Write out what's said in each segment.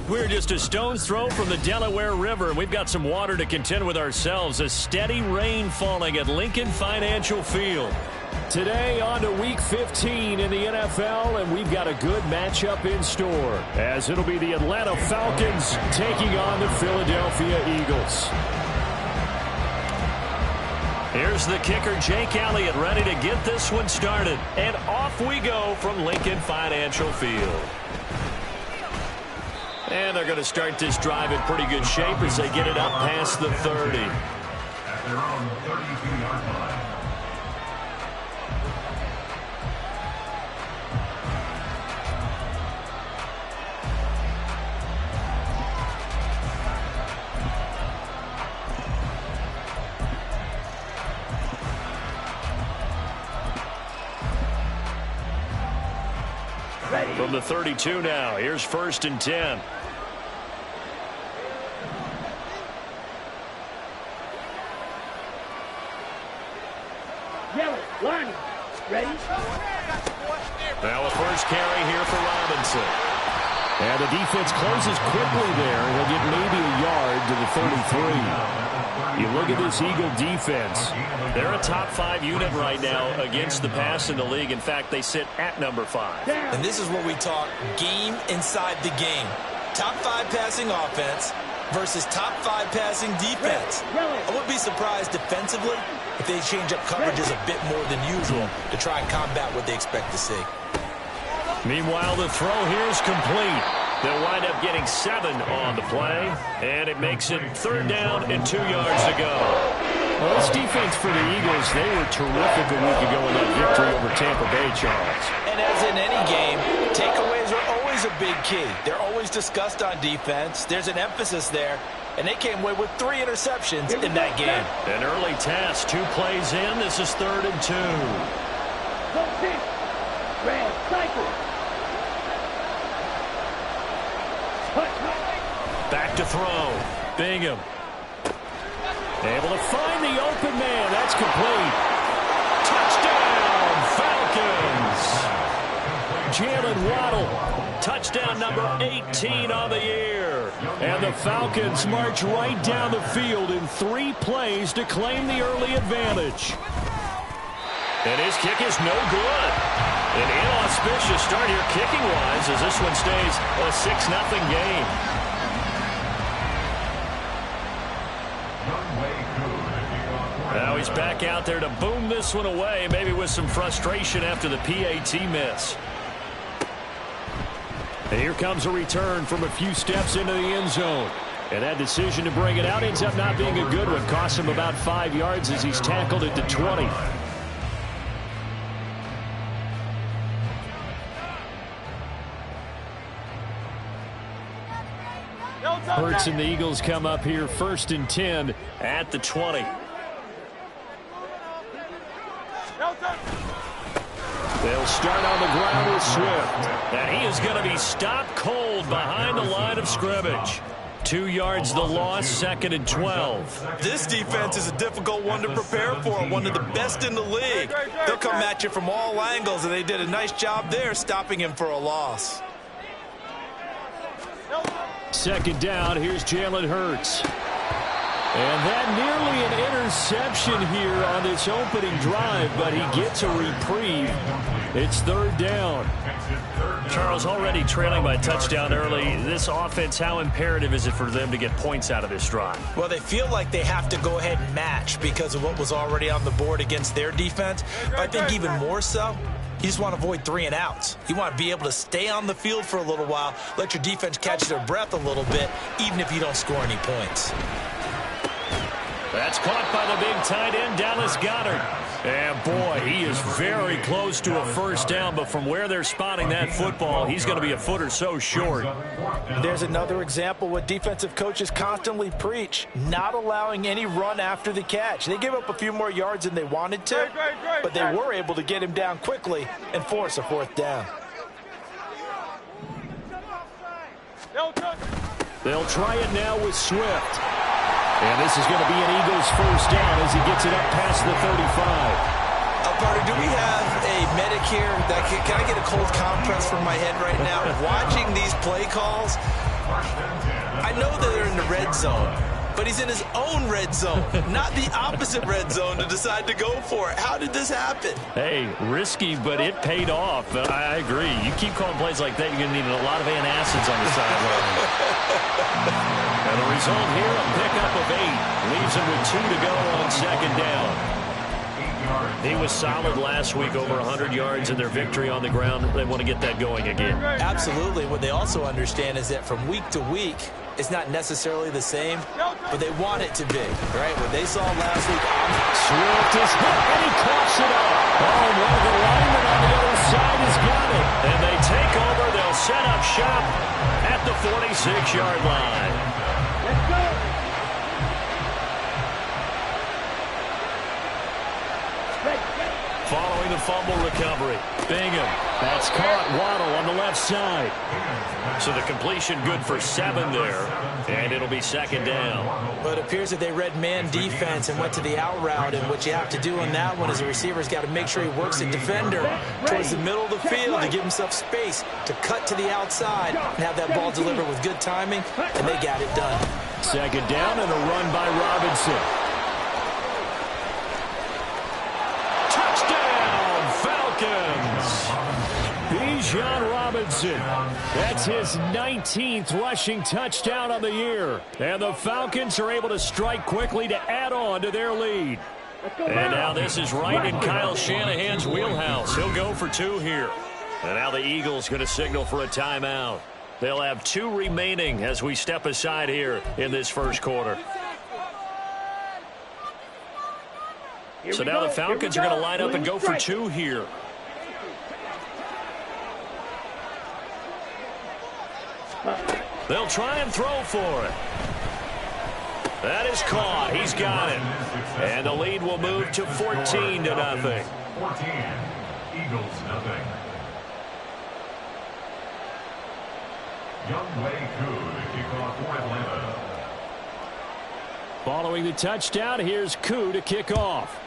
We're just a stone's throw from the Delaware River, and we've got some water to contend with ourselves. A steady rain falling at Lincoln Financial Field. Today on to Week 15 in the NFL, and we've got a good matchup in store, as it'll be the Atlanta Falcons taking on the Philadelphia Eagles. Here's the kicker, Jake Elliott, ready to get this one started. And off we go from Lincoln Financial Field. And they're going to start this drive in pretty good shape as they get it up past the 30. At their own 32-yard line. From the 32 now, here's 1st and 10. Learning. Ready? Now a first carry here for Robinson. And the defense closes quickly there. He'll get maybe a yard to the 33. You look at this Eagle defense. They're a top 5 unit right now against the pass in the league. In fact, they sit at number 5. And this is what we talk game inside the game. Top 5 passing offense versus top 5 passing defense. I wouldn't be surprised defensively if they change up coverages a bit more than usual to try and combat what they expect to see. Meanwhile, the throw here is complete. They'll wind up getting 7 on the play, and it makes it 3rd down and 2 yards to go. Well, this defense for the Eagles, they were terrific a week ago in that victory over Tampa Bay, Charles. And as in any game, takeaways are always a big key. They're always discussed on defense. There's an emphasis there. And they came away with 3 interceptions in that game. An early test, 2 plays in. This is 3rd and 2. Red cycle. Back to throw. Bingham. Able to find the open man. That's complete. Touchdown, Falcons. Jalen Waddle. Touchdown number 18 on the year. And the Falcons march right down the field in 3 plays to claim the early advantage. And his kick is no good. An inauspicious start here kicking-wise as this one stays a 6-0 game. Now he's back out there to boom this one away, maybe with some frustration after the PAT miss. And here comes a return from a few steps into the end zone. And that decision to bring it out ends up not being a good one. Costs him about 5 yards as he's tackled at the 20. Hurts and the Eagles come up here 1st and 10 at the 20. They'll start on the ground with Swift. And he is going to be stopped cold behind the line of scrimmage. 2 yards the loss, 2nd and 12. This defense is a difficult one to prepare for, one of the best in the league. They'll come at you from all angles, and they did a nice job there stopping him for a loss. 2nd down, here's Jalen Hurts. And that nearly an interception here on this opening drive, but he gets a reprieve. It's 3rd down. Charles, already trailing by a touchdown early. This offense, how imperative is it for them to get points out of this drive? Well, they feel like they have to go ahead and match because of what was already on the board against their defense. But I think even more so, you just want to avoid 3 and outs. You want to be able to stay on the field for a little while, let your defense catch their breath a little bit, even if you don't score any points. That's caught by the big tight end, Dallas Goedert. And boy, he is very close to a 1st down, but from where they're spotting that football, he's going to be a foot or so short. There's another example what defensive coaches constantly preach, not allowing any run after the catch. They gave up a few more yards than they wanted to, but they were able to get him down quickly and force a 4th down. They'll try it now with Swift. And this is going to be an Eagles 1st down as he gets it up past the 35. Parker, do we have a medic here? Can I get a cold compress from my head right now? Watching these play calls, I know that they're in the red zone, but he's in his own red zone, not the opposite red zone to decide to go for it. How did this happen? Hey, risky, but it paid off. I agree. You keep calling plays like that, you're going to need a lot of antacids on the sideline. And the result here, a pickup of 8. Leaves him with 2 to go on second down. He was solid last week, over 100 yards in their victory on the ground. They want to get that going again. Absolutely. What they also understand is that from week to week, it's not necessarily the same, but they want it to be, right? What they saw last week. Swift is hit, and he coughs it up. Oh, one of the linemen on the other side has got it. And they take over. They'll set up shop at the 46-yard line. Let's go. Following the fumble recovery, Bingham. That's caught. Waddle on the left side. So the completion good for 7 there, and it'll be second down. But it appears that they read man defense and went to the out route, and what you have to do on that one is the receiver's got to make sure he works the defender towards the middle of the field to give himself space to cut to the outside and have that ball delivered with good timing, and they got it done. Second down and a run by Robinson. Bijan Robinson. That's his 19th rushing touchdown on the year. And the Falcons are able to strike quickly to add on to their lead. And now this is right in Kyle Shanahan's wheelhouse. He'll go for 2 here. And now the Eagles going to signal for a timeout. They'll have 2 remaining as we step aside here in this first quarter. So now the Falcons are going to line up and go for 2 here. They'll try and throw for it. That is caught. He's got it. And the lead will move to 14 to nothing. 14. Eagles nothing. Younghoe Koo to kick off for Atlanta. Following the touchdown, here's Koo to kick off.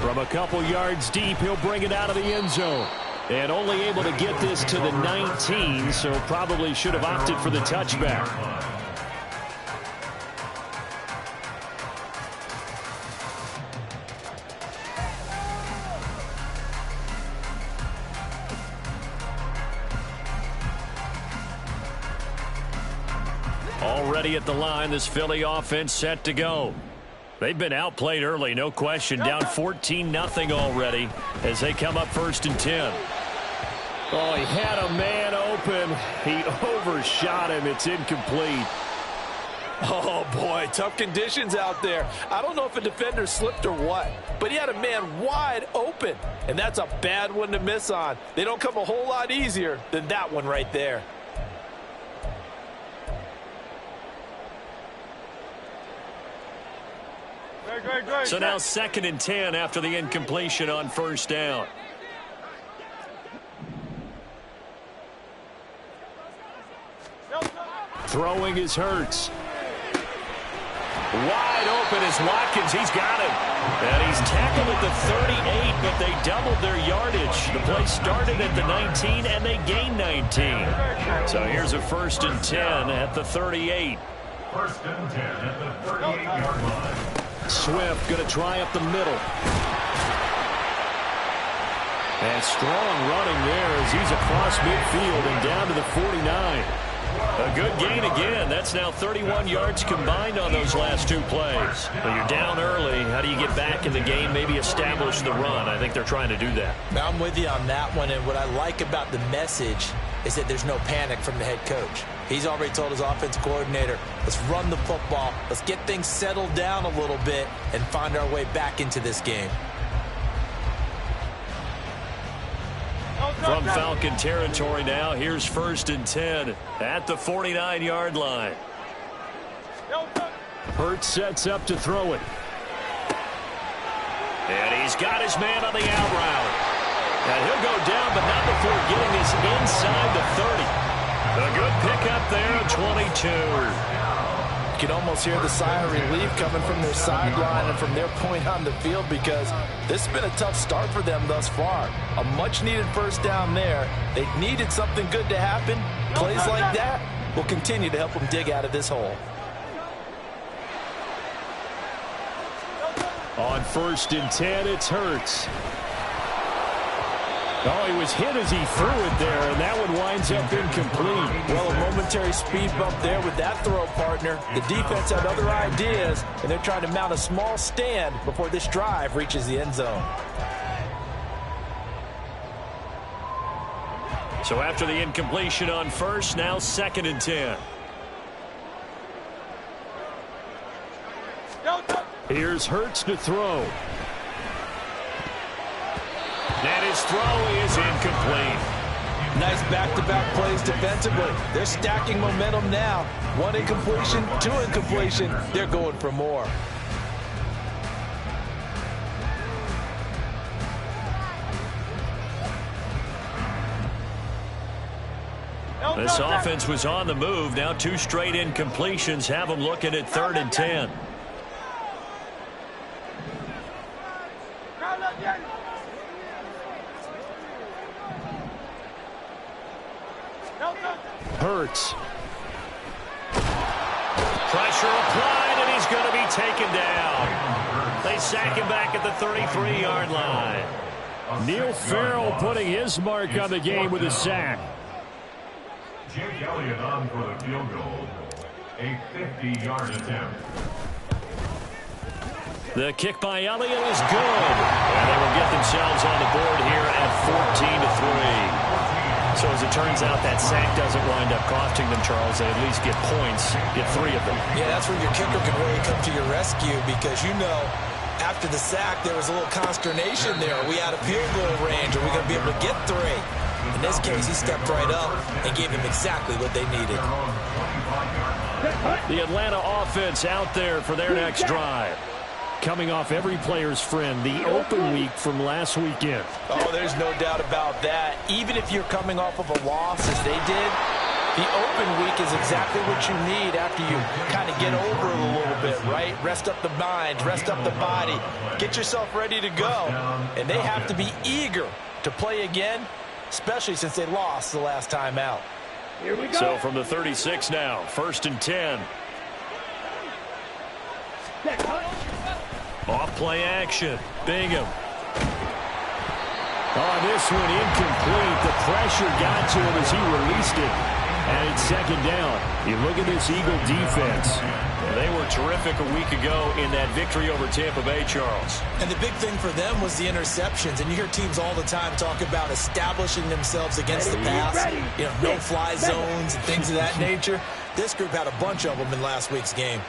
From a couple yards deep, he'll bring it out of the end zone. And only able to get this to the 19, so probably should have opted for the touchback. Already at the line, this Philly offense set to go. They've been outplayed early, no question. Down 14-0 already as they come up 1st and 10. Oh, he had a man open. He overshot him. It's incomplete. Oh, boy, tough conditions out there. I don't know if a defender slipped or what, but he had a man wide open, and that's a bad one to miss on. They don't come a whole lot easier than that one right there. So now 2nd and 10 after the incompletion on 1st down. Throwing is Hurts. Wide open is Watkins. He's got him. And he's tackled at the 38, but they doubled their yardage. The play started at the 19, and they gained 19. So here's a 1st and 10 at the 38. 1st and 10 at the 38-yard line. Swift going to try up the middle. And strong running there as he's across midfield and down to the 49. A good gain again. That's now 31 yards combined on those last 2 plays. When you're down early, how do you get back in the game, maybe establish the run? I think they're trying to do that. I'm with you on that one, and what I like about the message is that there's no panic from the head coach. He's already told his offensive coordinator, let's run the football, let's get things settled down a little bit and find our way back into this game. From Falcon territory now, here's 1st and 10 at the 49-yard line. Hurts sets up to throw it. And he's got his man on the out route. And he'll go down, but not before getting this inside the 30. A good pickup there, 22. You can almost hear the sigh of relief coming from their sideline and from their point on the field, because this has been a tough start for them thus far. A much-needed first down there. They needed something good to happen. Plays like that will continue to help them dig out of this hole. On 1st and 10, it's Hurts. Oh, he was hit as he threw it there, and that one winds up incomplete. Well, a momentary speed bump there with that throw, partner. The defense had other ideas, and they're trying to mount a small stand before this drive reaches the end zone. So after the incompletion on 1st, now 2nd and 10. Here's Hurts to throw. And his throw is incomplete. Nice back-to-back plays defensively. They're stacking momentum now. 1 incompletion, 2 incompletion. They're going for more. This offense was on the move. Now 2 straight incompletions have them looking at 3rd and 10. Hurts. Pressure applied, and he's going to be taken down. They sack him back at the 33-yard line. Neil Farrell putting his mark on the game with a sack. Jake Elliott on for the field goal. A 50-yard attempt. The kick by Elliott is good. And they will get themselves on the board here at 14-3. So as it turns out, that sack doesn't wind up costing them, Charles. They at least get points, get 3 of them. Yeah, that's where your kicker can really come to your rescue, because you know after the sack there was a little consternation there. Are we out of field goal range? Are we going to be able to get 3? In this case, he stepped right up and gave them exactly what they needed. The Atlanta offense out there for their next drive. Coming off every player's friend, the open week from last weekend. Oh, there's no doubt about that. Even if you're coming off of a loss, as they did, the open week is exactly what you need after you kind of get over it a little bit, right? Rest up the mind, rest up the body, get yourself ready to go. And they have to be eager to play again, especially since they lost the last time out. Here we go. So from the 36 now, 1st and 10. Off play action. Bingham. Oh, this one incomplete. The pressure got to him as he released it. And it's 2nd down. You look at this Eagle defense. They were terrific a week ago in that victory over Tampa Bay, Charles. And the big thing for them was the interceptions. And you hear teams all the time talk about establishing themselves against the pass. You know, no-fly zones and things of that nature. This group had a bunch of them in last week's game.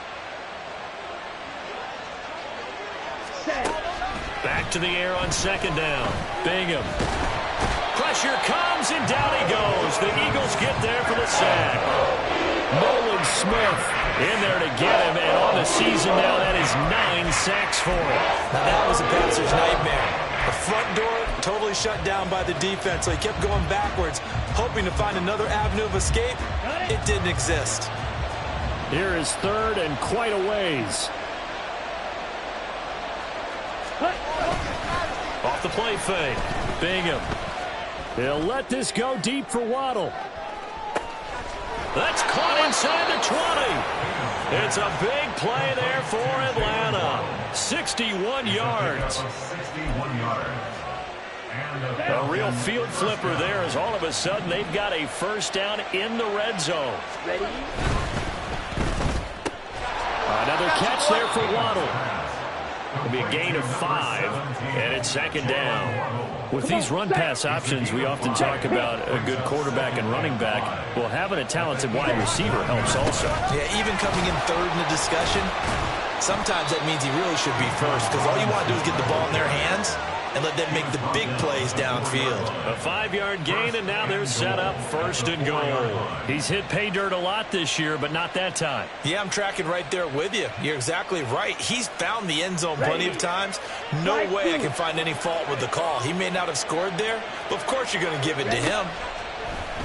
Back to the air on 2nd down. Bingham. Pressure comes, and down he goes. The Eagles get there for the sack. Nolan Smith in there to get him, and on the season now, that is 9 sacks for him. Now that was a passer's nightmare. The front door totally shut down by the defense, so he kept going backwards, hoping to find another avenue of escape. It didn't exist. Here is 3rd and quite a ways. Off the play fake. Bingham. He'll let this go deep for Waddle. That's caught inside the 20. It's a big play there for Atlanta. 61 yards. 61 yards. A real field flipper there, as all of a sudden they've got a 1st down in the red zone. Ready? Another catch there for Waddle. It'll be a gain of 5, and it's 2nd down. With these run-pass options, we often talk about a good quarterback and running back. Well, having a talented wide receiver helps also. Yeah, even coming in 3rd in the discussion, sometimes that means he really should be 1st, because all you want to do is get the ball in their hands and let them make the big plays downfield. A 5-yard gain, and now they're set up 1st and goal. He's hit pay dirt a lot this year, but not that time. Yeah, I'm tracking right there with you. You're exactly right. He's found the end zone plenty of times. No way I can find any fault with the call. He may not have scored there, but of course you're going to give it to him.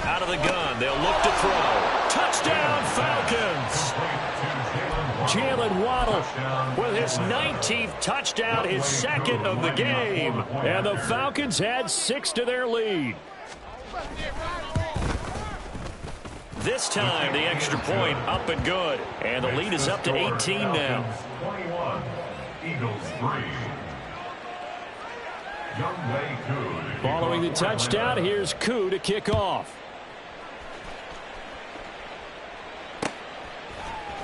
Out of the gun, they'll look to throw. Touchdown, Falcons! Jalen Waddle with his 19th touchdown, his second of the game. And the Falcons add 6 to their lead. This time, the extra point up and good. And the lead is up to 18 now. 21, Eagles 3. Following the touchdown, here's Koo to kick off.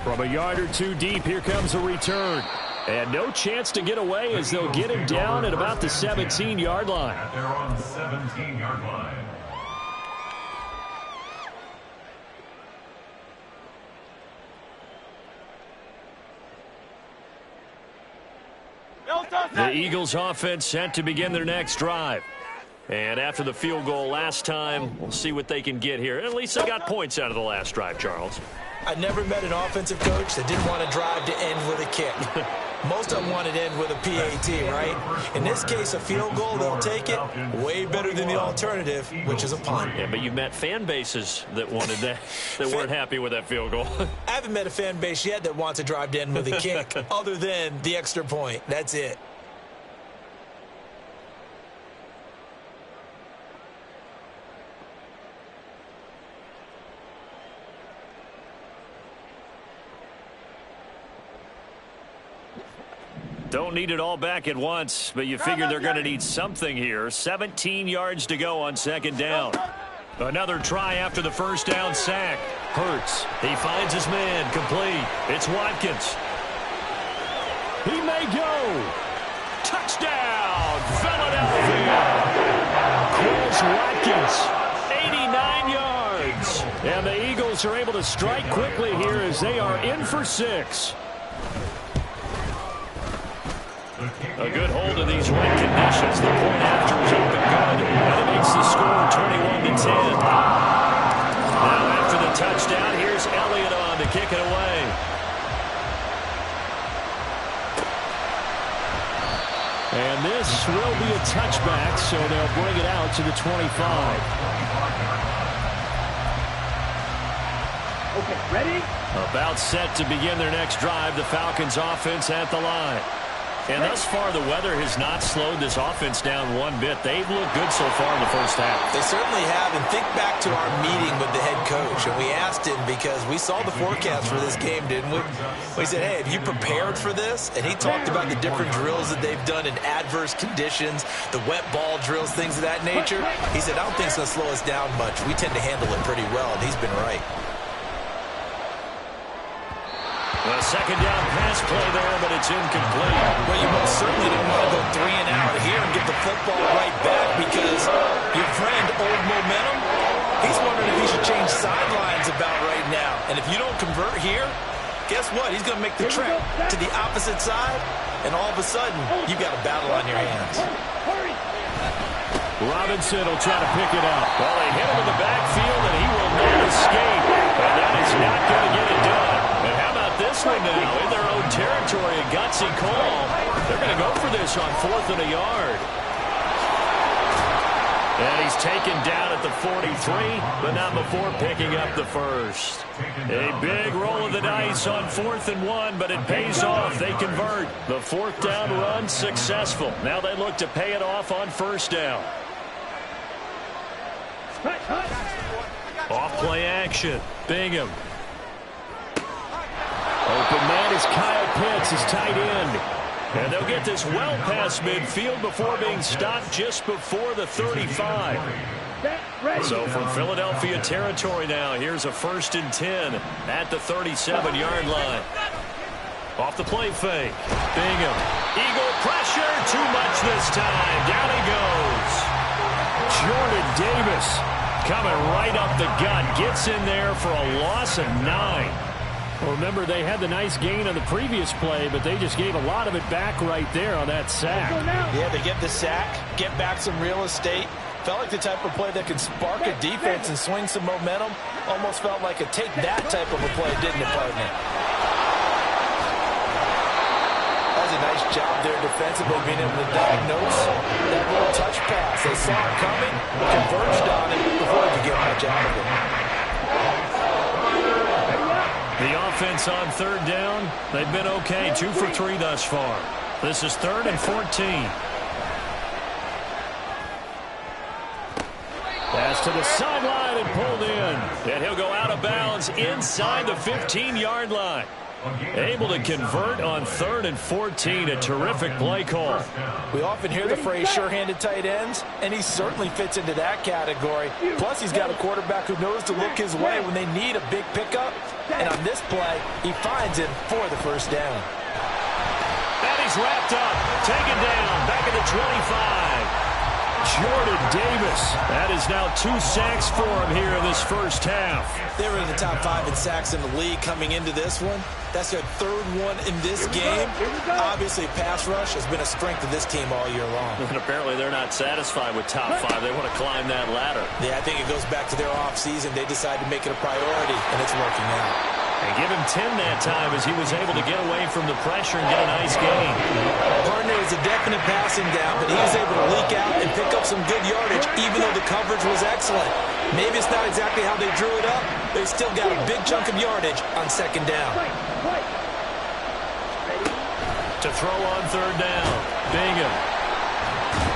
From a yard or two deep, here comes a return. And no chance to get away as they'll get him down at about the 17-yard line. They're on the 17-yard line. The Eagles offense set to begin their next drive. And after the field goal last time, we'll see what they can get here. At least they got points out of the last drive, Charles. I never met an offensive coach that didn't want to drive to end with a kick. Most of them wanted to end with a PAT, right? In this case, a field goal, they'll take it. Way better than the alternative, which is a punt. Yeah, but you've met fan bases that wanted that, that weren't happy with that field goal. I haven't met a fan base yet that wants to drive to end with a kick, other than the extra point. That's it. Don't need it all back at once, but you figure they're going to need something here. 17 yards to go on second down. Another try after the first down sack. Hurts. He finds his man. Complete. It's Watkins. He may go. Touchdown, Philadelphia. Chris Watkins, 89 yards. And the Eagles are able to strike quickly here as they are in for 6. A good hold of these wet conditions. The point after is up and good. And it makes the score 21-10. Now after the touchdown, here's Elliott on to kick it away. And this will be a touchback, so they'll bring it out to the 25. Okay, ready? About set to begin their next drive. The Falcons offense at the line. And thus far, the weather has not slowed this offense down one bit. They've looked good so far in the first half. They certainly have. And think back to our meeting with the head coach. And we asked him because we saw the forecast for this game, didn't we? We said, hey, have you prepared for this? And he talked about the different drills that they've done in adverse conditions, the wet ball drills, things of that nature. He said, I don't think it's going to slow us down much. We tend to handle it pretty well, and he's been right. A second down pass play there, but it's incomplete. Well, you most certainly don't want to go 3 and out here and get the football right back because your friend, Old Momentum, he's wondering if he should change sidelines about right now. And if you don't convert here, guess what? He's going to make the trek to the opposite side, and all of a sudden, you've got a battle on your hands. Robinson will try to pick it up. Well, they hit him in the backfield, and he will not escape. And that is not going to get it done. And how about this one now? In their own territory, a gutsy call. They're going to go for this on 4th and a yard. And he's taken down at the 43, but not before picking up the first. A big roll of the dice on 4th and 1, but it pays off. They convert. The 4th down run successful. Now they look to pay it off on 1st down. Off play action. Bingham. Open man is Kyle Pitts, his tight end. And they'll get this well past midfield before being stopped just before the 35. So from Philadelphia territory now, here's a 1st and 10 at the 37-yard line. Off the play fake. Bingham. Eagle pressure. Too much this time. Down he goes. Jordan Davis coming right up the gut. Gets in there for a loss of 9. Well, remember, they had the nice gain on the previous play, but they just gave a lot of it back right there on that sack. Yeah, they get the sack, get back some real estate. Felt like the type of play that could spark a defense and swing some momentum. Almost felt like a take that type of a play, didn't it, partner? That was a nice job there defensively, being able to diagnose that little touch pass. They saw it coming, converged on it before they could get much out of it. The offense on third down? They've been okay, 2 for 3 thus far. This is 3rd and 14. Pass to the sideline and pulled in. And he'll go out of bounds inside the 15-yard line. Able to convert on 3rd and 14. A terrific play call. We often hear the phrase sure-handed tight ends, and he certainly fits into that category. Plus, he's got a quarterback who knows to look his way when they need a big pickup. And on this play, he finds him for the first down. And he's wrapped up, taken down, back at the 25. Jordan Davis. That is now 2 sacks for him here in this first half. They were in the top 5 in sacks in the league coming into this one. That's their 3rd one in this game. Obviously, pass rush has been a strength of this team all year long. And apparently they're not satisfied with top 5. They want to climb that ladder. Yeah, I think it goes back to their offseason. They decided to make it a priority, and it's working out. And give him 10 that time as he was able to get away from the pressure and get a nice gain. Partner was a definite passing down, but he was able to leak out and pick up some good yardage, even though the coverage was excellent. Maybe it's not exactly how they drew it up, but he still got a big chunk of yardage on 2nd down. To throw on 3rd down, Bingham.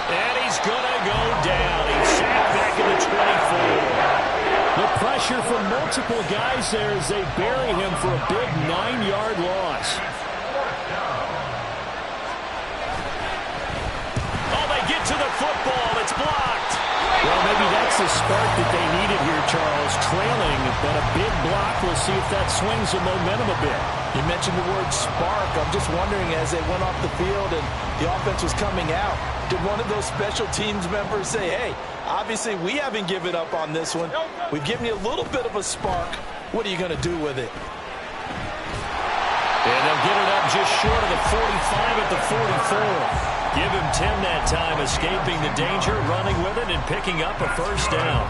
And he's going to go down. He's sacked back in the 24. The pressure from multiple guys there as they bury him for a big 9-yard loss. Oh, they get to the football. It's blocked. Well, maybe that's the spark that they needed here, Charles. Trailing, but a big block. We'll see if that swings the momentum a bit. You mentioned the word spark. I'm just wondering, as they went off the field and the offense was coming out, did one of those special teams members say, hey, obviously we haven't given up on this one. We've given you a little bit of a spark. What are you going to do with it? And they'll get it up just short of the 45 at the 44. Give him 10 that time, escaping the danger, running with it, and picking up a first down.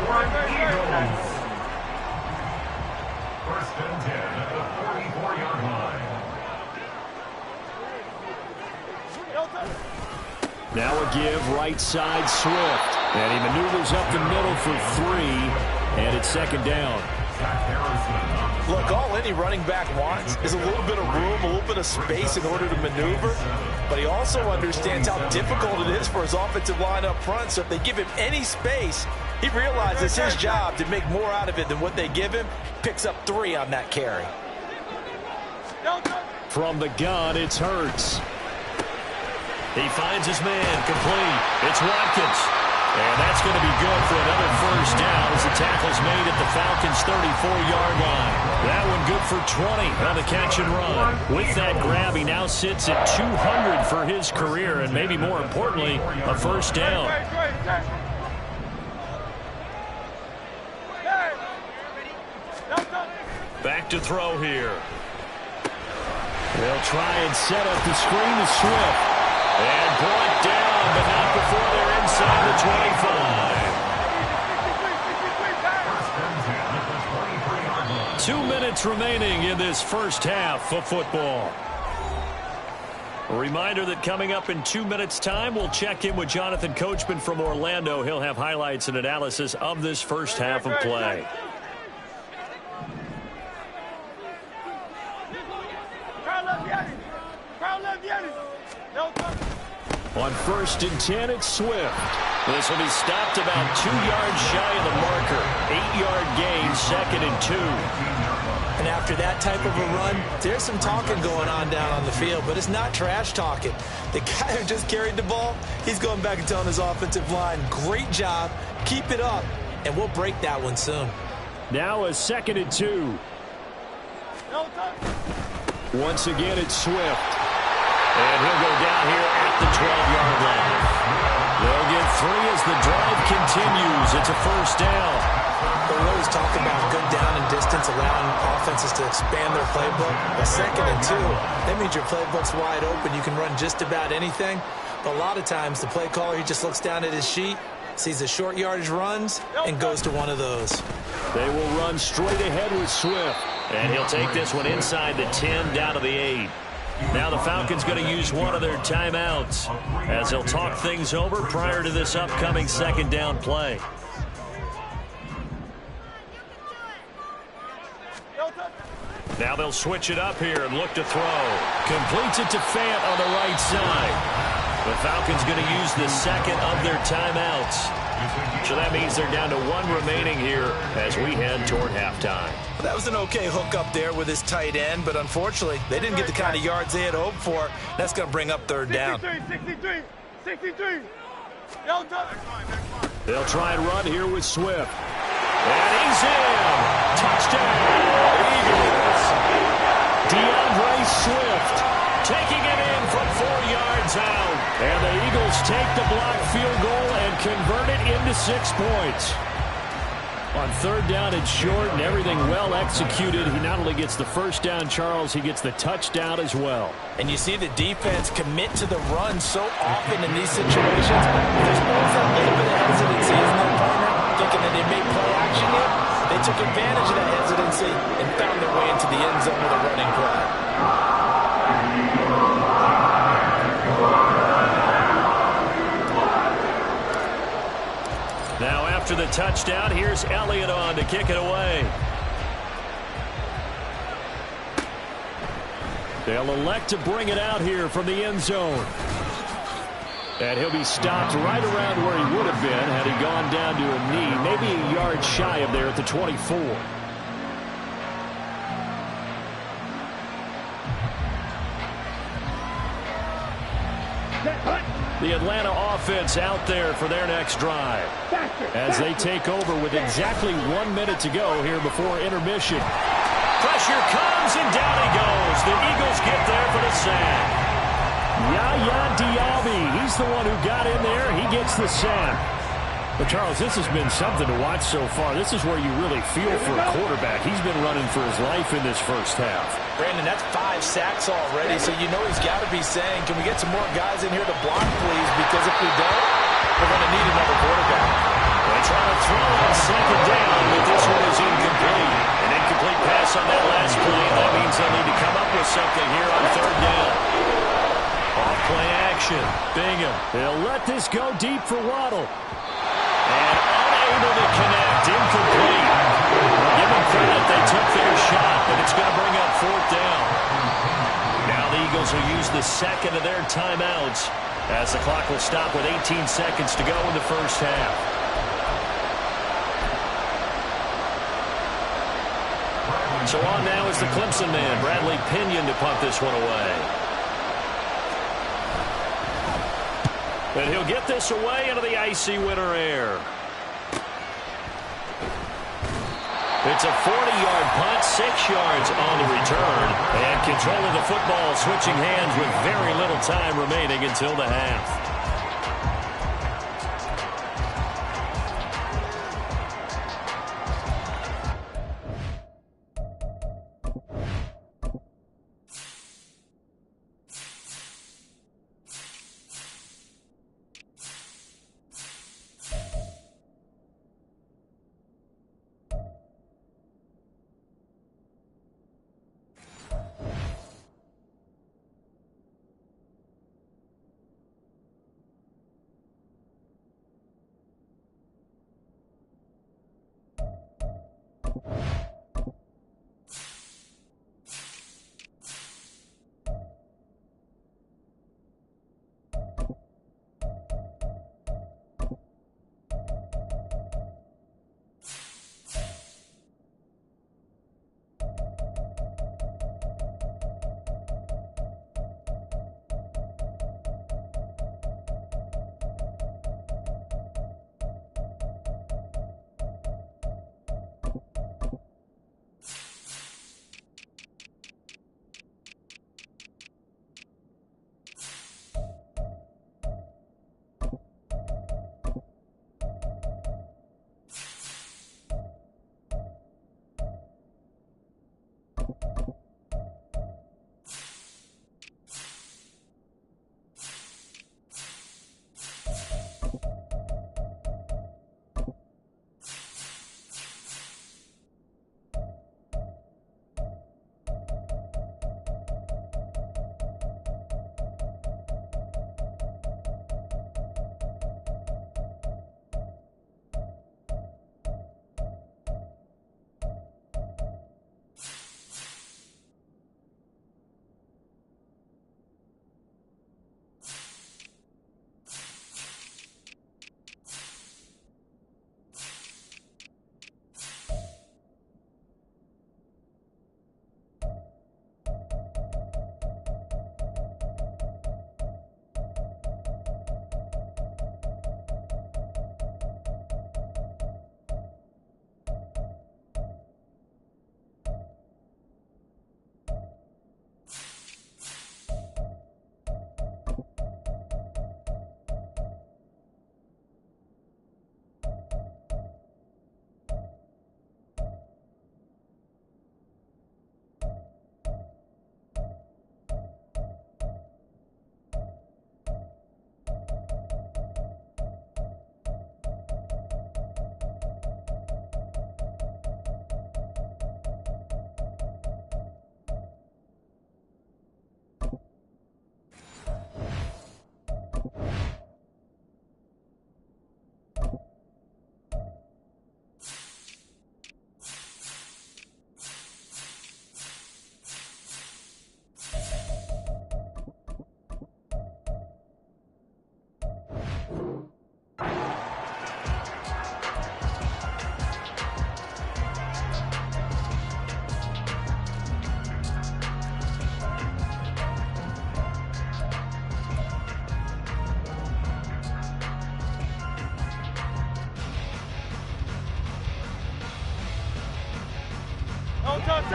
1st and 10 at the 44-yard line. Now a give, right side, Swift. And he maneuvers up the middle for 3, and it's 2nd down. Look, all any running back wants is a little bit of room, a little bit of space in order to maneuver. But he also understands how difficult it is for his offensive line up front. So if they give him any space, he realizes his job to make more out of it than what they give him. Picks up 3 on that carry. From the gun, it's Hurts. He finds his man, complete. It's Watkins. And that's going to be good for another first down as the tackle's made at the Falcons' 34-yard line. That one good for 20 on the catch and run. With that grab, he now sits at 200 for his career, and maybe more importantly, a first down. Back to throw here. They'll try and set up the screen to Swift. And brought down, but not before they're inside the 25. 2 minutes remaining in this first half of football. A reminder that coming up in 2 minutes' time, we'll check in with Jonathan Coachman from Orlando. He'll have highlights and analysis of this first half of play. On 1st and 10, it's Swift. This will be stopped about 2 yards shy of the marker. 8-yard gain, 2nd and 2. And after that type of a run, there's some talking going on down on the field, but it's not trash talking. The guy who just carried the ball, he's going back and telling his offensive line, great job, keep it up, and we'll break that one soon. Now a 2nd and 2. Once again, it's Swift. And he'll go down here at the 12-yard line. They'll get 3 as the drive continues. It's a first down. We always talk about good down and distance, allowing offenses to expand their playbook. A 2nd and 2, that means your playbook's wide open. You can run just about anything. But a lot of times, the play caller, he just looks down at his sheet, sees the short yardage runs, and goes to one of those. They will run straight ahead with Swift. And he'll take this one inside the 10, down to the 8. Now the Falcons going to use one of their timeouts as they'll talk things over prior to this upcoming 2nd down play. Now they'll switch it up here and look to throw. Completes it to Fant on the right side. The Falcons going to use the second of their timeouts. So that means they're down to one remaining here as we head toward halftime. That was an okay hook up there with his tight end, but unfortunately, they didn't get the kind of yards they had hoped for. That's going to bring up third down. 63. They'll try and run here with Swift. And he's in. Touchdown, Eagles. DeAndre Swift taking it in from 4 yards out. And the Eagles take the blocked field goal and convert it into 6 points. On third down and short and everything well executed, he not only gets the first down, Charles, he gets the touchdown as well. And you see the defense commit to the run so often in these situations. There's always a little bit of hesitancy, isn't there, partner? Thinking that they may play action here. They took advantage of that hesitancy and found their way into the end zone with a running play. Now after the touchdown, here's Elliott on to kick it away. They'll elect to bring it out here from the end zone. And he'll be stopped right around where he would have been had he gone down to a knee, maybe a yard shy of there at the 24. The Atlanta offense out there for their next drive as they take over with exactly 1 minute to go here before intermission. Pressure comes and down he goes. The Eagles get there for the sack. Yaya Diaby, he's the one who got in there. He gets the sack. But, Charles, this has been something to watch so far. This is where you really feel for a quarterback. He's been running for his life in this first half. Brandon, that's 5 sacks already, so you know he's got to be saying, can we get some more guys in here to block, please? Because if we don't, we're going to need another quarterback. They try to throw on second down, but this one is incomplete. An incomplete pass on that last play. That means they'll need to come up with something here on third down. Off play action. Bingham. They'll let this go deep for Waddle. And unable to connect. Incomplete. Well, give them credit. They took their shot, but it's going to bring up fourth down. Now the Eagles will use the second of their timeouts as the clock will stop with 18 seconds to go in the first half. So on now is the Clemson man, Bradley Pinion, to punt this one away. And he'll get this away into the icy winter air. It's a 40-yard punt, 6 yards on the return. And control of the football switching hands with very little time remaining until the half.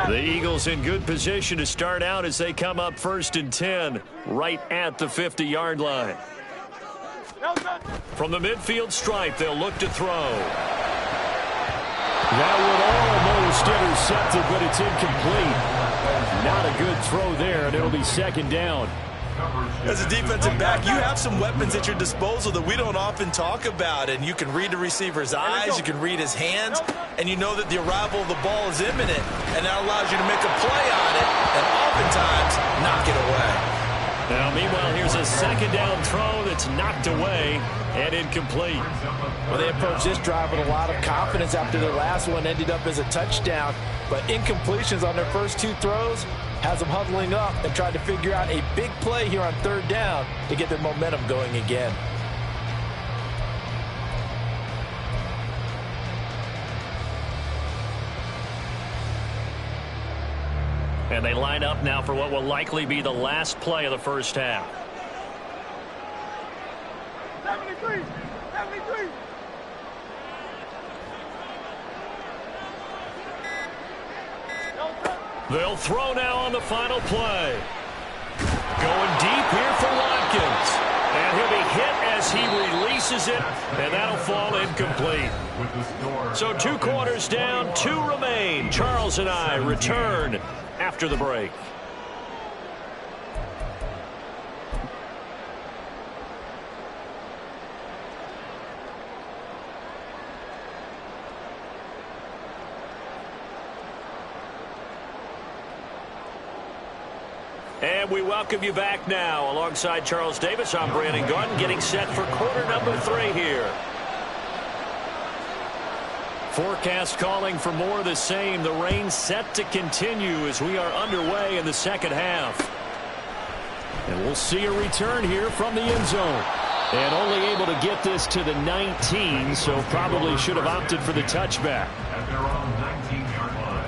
The Eagles in good position to start out as they come up 1st and 10, right at the 50-yard line. From the midfield stripe, they'll look to throw. That would almost intercept it, but it's incomplete. Not a good throw there, and it'll be 2nd down. As a defensive back, you have some weapons at your disposal that we don't often talk about, and you can read the receiver's eyes, you can read his hands, and you know that the arrival of the ball is imminent, and that allows you to make a play on it, and oftentimes knock it away. Now, meanwhile, here's a 2nd down throw that's knocked away and incomplete. Well, they approached this drive with a lot of confidence after their last one ended up as a touchdown, but incompletions on their first 2 throws has them huddling up and trying to figure out a big play here on 3rd down to get their momentum going again. And they line up now for what will likely be the last play of the first half. 73! 73! They'll throw now on the final play. Going deep here for Watkins. And he'll be hit as he releases it, and that'll fall incomplete. So 2 quarters down, 2 remain. Charles and I return after the break. And we welcome you back now. Alongside Charles Davis, I'm Brandon Gaudin, getting set for quarter number 3 here. Forecast calling for more of the same. The rain set to continue as we are underway in the second half. And we'll see a return here from the end zone. And only able to get this to the 19, so probably should have opted for the touchback. At their own 19-yard line.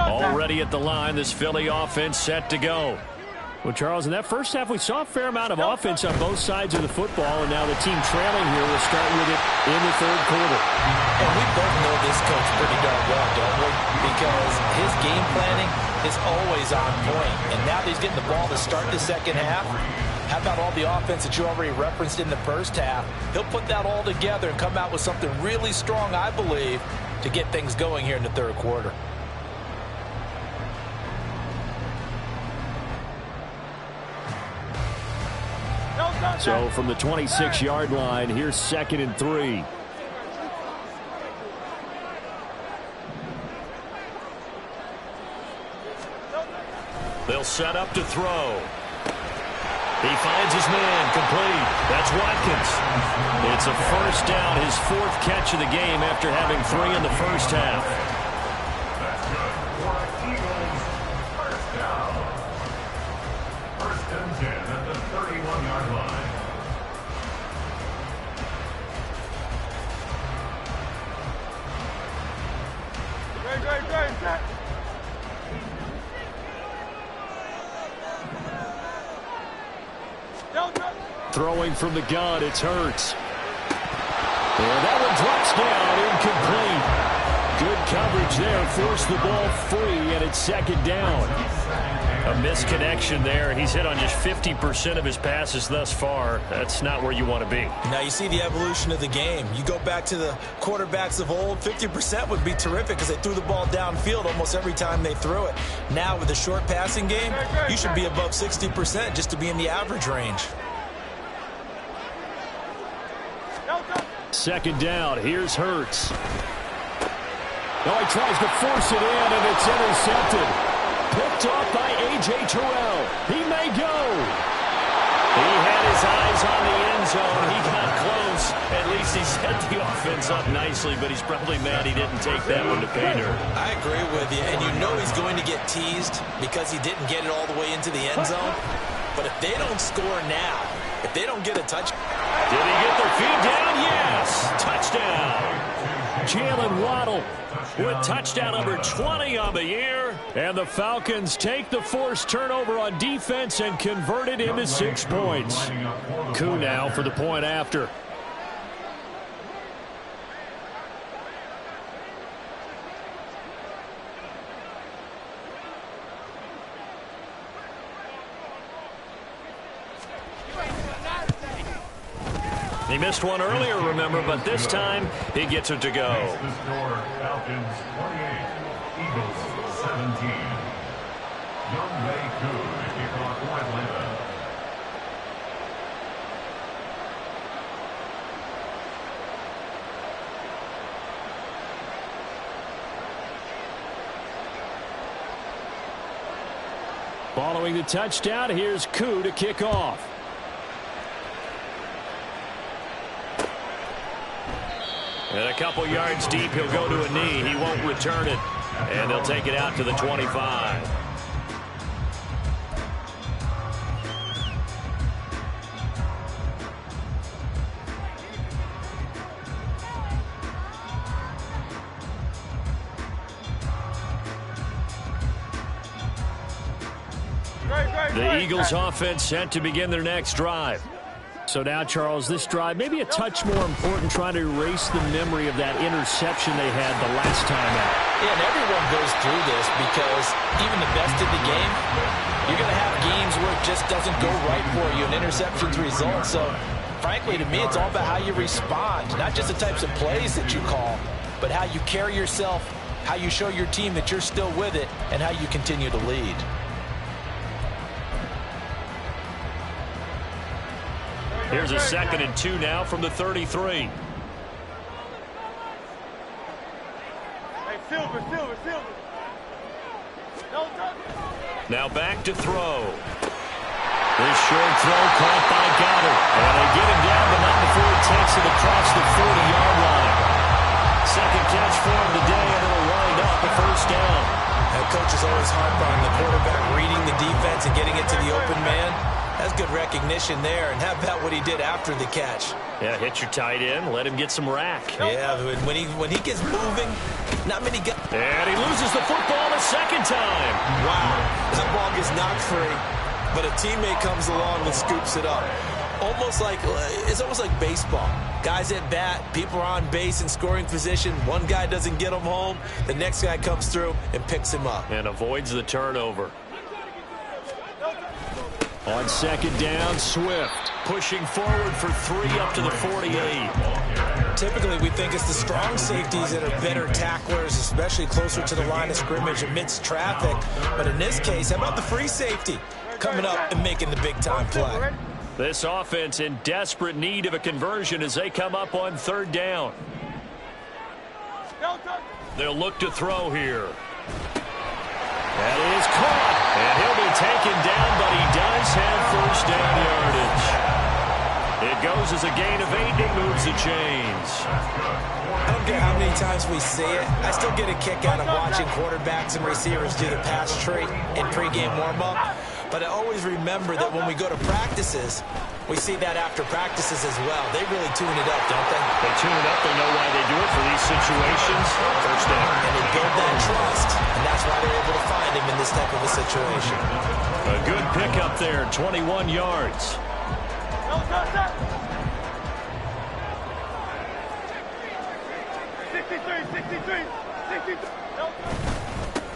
Already at the line, this Philly offense set to go. Well, Charles, in that first half, we saw a fair amount of offense on both sides of the football, and now the team trailing here will start with it in the 3rd quarter. And we both know this coach pretty darn well, don't we? Because his game planning is always on point. And now that he's getting the ball to start the second half, how about all the offense that you already referenced in the first half? He'll put that all together and come out with something really strong, I believe, to get things going here in the 3rd quarter. So from the 26-yard line, here's 2nd and 3. They'll set up to throw. He finds his man, complete. That's Watkins. It's a 1st down, his 4th catch of the game after having 3 in the first half. That's good for Eagles. 1st down. 1st and 10 at the 31-yard line. Great. Throwing from the gun, it's Hurts. And that one drops down, incomplete. Good coverage there, forced the ball free, and it's 2nd down. A misconnection there. He's hit on just 50% of his passes thus far. That's not where you want to be. Now you see the evolution of the game. You go back to the quarterbacks of old, 50% would be terrific because they threw the ball downfield almost every time they threw it. Now with the short passing game, you should be above 60% just to be in the average range. 2nd down. Here's Hurts. Oh, he tries to force it in, and it's intercepted. Picked off by A.J. Terrell. He may go. He had his eyes on the end zone. He got close. At least he set the offense up nicely, but he's probably mad he didn't take that one to pay dirt. I agree with you, and you know he's going to get teased because he didn't get it all the way into the end zone. But if they don't score now, if they don't get a touchdown. Did he get their feet down? Yes. Touchdown. Jalen Waddle with touchdown number 20 on the year. And the Falcons take the forced turnover on defense and convert it into 6 points. Koo now for the point after. He missed one earlier, remember, but this time he gets it to go. The score, Falcons 28, Eagles 17. Younghoe Koo to kick off for Atlanta. Following the touchdown, here's Koo to kick off. And a couple yards deep, he'll go to a knee. He won't return it. And they'll take it out to the 25. The Eagles offense set to begin their next drive. So now, Charles, this drive maybe a touch more important, trying to erase the memory of that interception they had the last time out. Yeah, and everyone goes through this because even the best in the game, you're going to have games where it just doesn't go right for you, and interceptions result. So, frankly, to me, it's all about how you respond, not just the types of plays that you call, but how you carry yourself, how you show your team that you're still with it, and how you continue to lead. Here's a 2nd and 2 now from the 33. Hey, Silver. Now back to throw. This short throw caught by Goddard. And they get him down, but not before he takes it across the 40-yard line. Second catch for him today, and it'll wind up a first down. That coach is always harping on the quarterback reading the defense and getting it to the open man. That's good recognition there. And how about what he did after the catch? Yeah, hit your tight end, let him get some rack. Yeah, when he gets moving, not many guys. And he loses the football a second time. Wow, that ball gets knocked free, but a teammate comes along and scoops it up. It's almost like baseball. Guys at bat, people are on base in scoring position. One guy doesn't get him home. The next guy comes through and picks him up. And avoids the turnover. On second down, Swift pushing forward for 3 up to the 48. Typically, we think it's the strong safeties that are better tacklers, especially closer to the line of scrimmage amidst traffic. But in this case, how about the free safety coming up and making the big-time play? This offense in desperate need of a conversion as they come up on 3rd down. They'll look to throw here. That is caught, and he'll be taken down, but he does have first down yardage. It goes as a gain of 8, and he moves the chains. I don't care how many times we see it. I still get a kick out of watching quarterbacks and receivers do the pass trait in pregame warm-up. But I always remember that when we go to practices, we see that after practices as well. They really tune it up, don't they? They tune it up. They know why they do it for these situations. First down. And they build that trust, and that's why they're able to find him in this type of a situation. A good pickup there, 21 yards.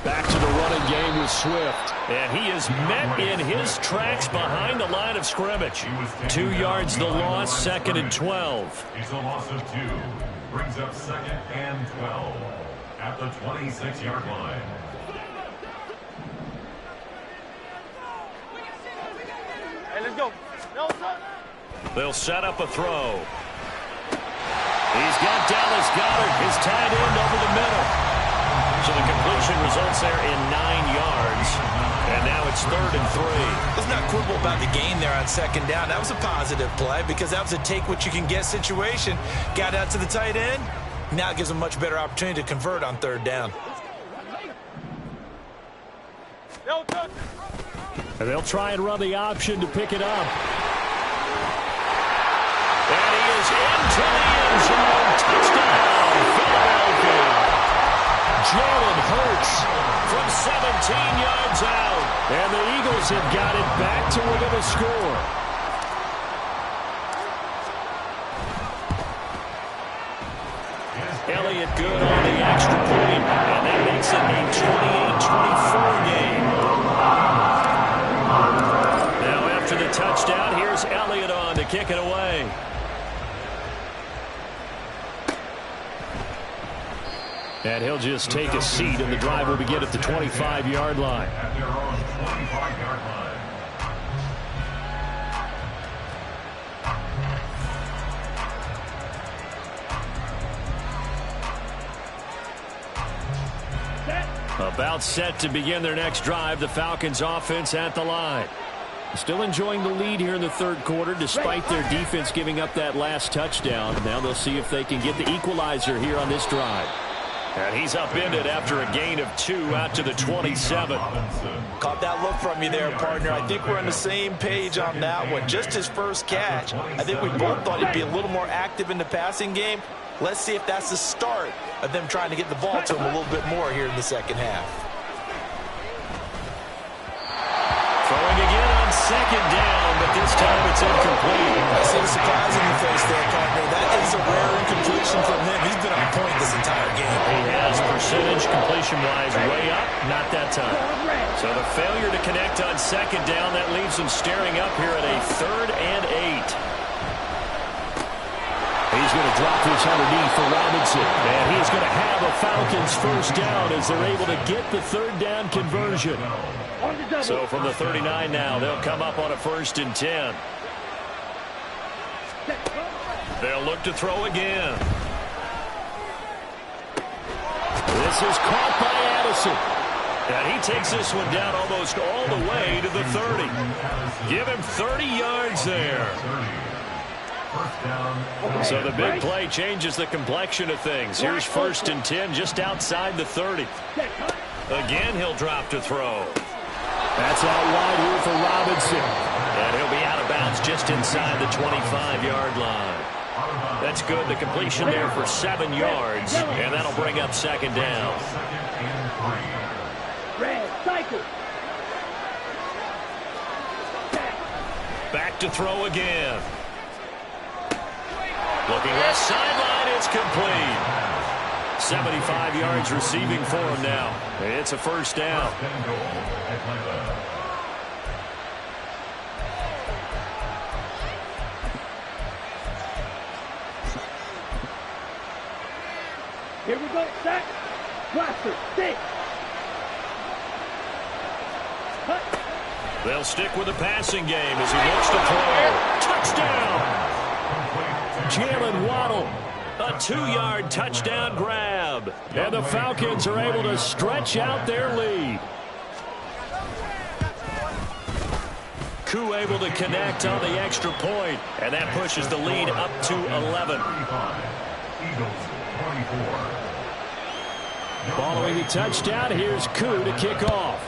Back to the running game with Swift. And he is met in his tracks behind the line of scrimmage. 2 yards the loss, 2nd and 12. It's a loss of 2. Brings up 2nd and 12 at the 26-yard line. Hey, let's go. They'll set up a throw. He's got Dallas Goedert, his tight end, over the middle. So the completion results there in 9 yards. And now it's 3rd and 3. Let's not quibble about the gain there on 2nd down. That was a positive play because that was a take-what-you-can-get situation. Got out to the tight end. Now it gives them a much better opportunity to convert on 3rd down. And they'll try and run the option to pick it up. And he is into the end zone. Touchdown, Philadelphia. Jalen Hurts from 17 yards out. And the Eagles have got it back to within a score. Elliott good on the extra point, and that makes it a 28-24 game. Now after the touchdown, here's Elliott on to kick it away. And he'll just take a seat, and the drive will begin at the 25-yard line. At their own 25-yard line. About set to begin their next drive, the Falcons offense at the line. Still enjoying the lead here in the third quarter despite their defense giving up that last touchdown. Now they'll see if they can get the equalizer here on this drive. And he's upended after a gain of 2 out to the 27. Caught that look from you there, partner. I think we're on the same page on that one. Just his first catch. I think we both thought he'd be a little more active in the passing game. Let's see if that's the start of them trying to get the ball to him a little bit more here in the second half. Throwing again on second down, but this time it's incomplete. I see the surprise in your face there, partner. That is a rare incompletion from him. He's been on point this entire game. He has percentage completion-wise way up, not that time. So the failure to connect on second down, that leaves them staring up here at a 3rd and 8. He's going to drop this underneath for Robinson. And he's going to have a Falcons first down as they're able to get the 3rd down conversion. So from the 39 now, they'll come up on a 1st and 10. They'll look to throw again. This is caught by Addison. And he takes this one down almost all the way to the 30. Give him 30 yards there. So the big play changes the complexion of things. Here's 1st and 10 just outside the 30. Again, he'll drop to throw. That's out wide here for Robinson. And he'll be out of bounds just inside the 25-yard line. That's good. The completion there for 7 yards. And that'll bring up 2nd down. Back to throw again. Looking left sideline, it's complete. 75 yards receiving for him now. It's a 1st down. Here we go, sack. Blaster, stick. They'll stick with the passing game as he looks to throw. Touchdown! Jalen Waddle, a 2-yard touchdown grab. And the Falcons are able to stretch out their lead. Koo able to connect on the extra point, and that pushes the lead up to 11. Following the touchdown, here's Koo to kick off.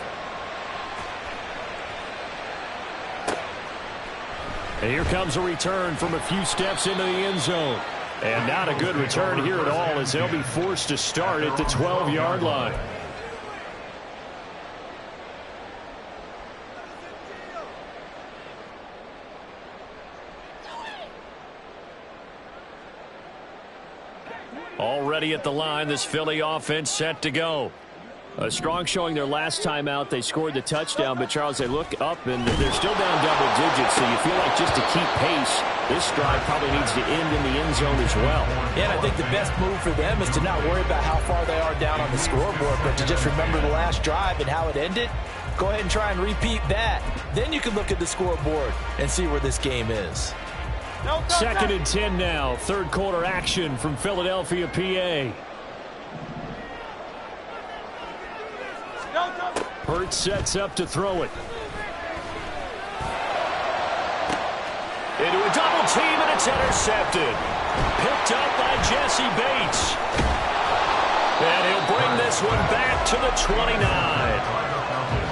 And here comes a return from a few steps into the end zone. And not a good return here at all as they'll be forced to start at the 12-yard line. Already at the line, this Philly offense set to go. A strong showing their last time out. They scored the touchdown, but Charles, they look up and they're still down double digits, so you feel like just to keep pace, this drive probably needs to end in the end zone as well. Yeah, and I think the best move for them is to not worry about how far they are down on the scoreboard, but to just remember the last drive and how it ended. Go ahead and try and repeat that. Then you can look at the scoreboard and see where this game is. 2nd and 10 now. 3rd quarter action from Philadelphia, PA. Hurts sets up to throw it. Into a double team, and it's intercepted. Picked up by Jesse Bates. And he'll bring this one back to the 29.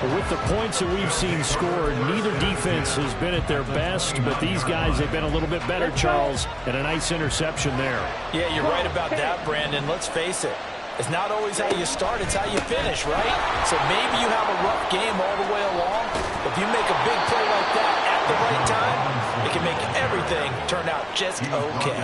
With the points that we've seen scored, neither defense has been at their best, but these guys have been a little bit better, Charles, and a nice interception there. Yeah, you're right about that, Brandon. Let's face it. It's not always how you start, it's how you finish, right? So maybe you have a rough game all the way along, but if you make a big play like that at the right time, it can make everything turn out just okay.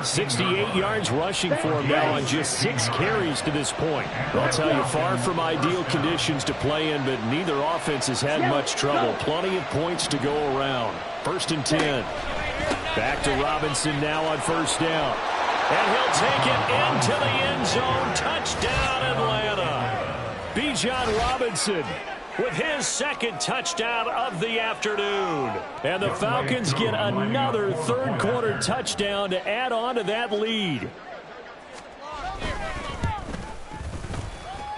68 yards rushing for him now on just 6 carries to this point. I'll tell you, far from ideal conditions to play in, but neither offense has had much trouble. Plenty of points to go around. 1st and 10. Back to Robinson now on 1st down. And he'll take it into the end zone. Touchdown, Atlanta. Bijan Robinson with his 2nd touchdown of the afternoon. And the Falcons get another 3rd quarter touchdown to add on to that lead.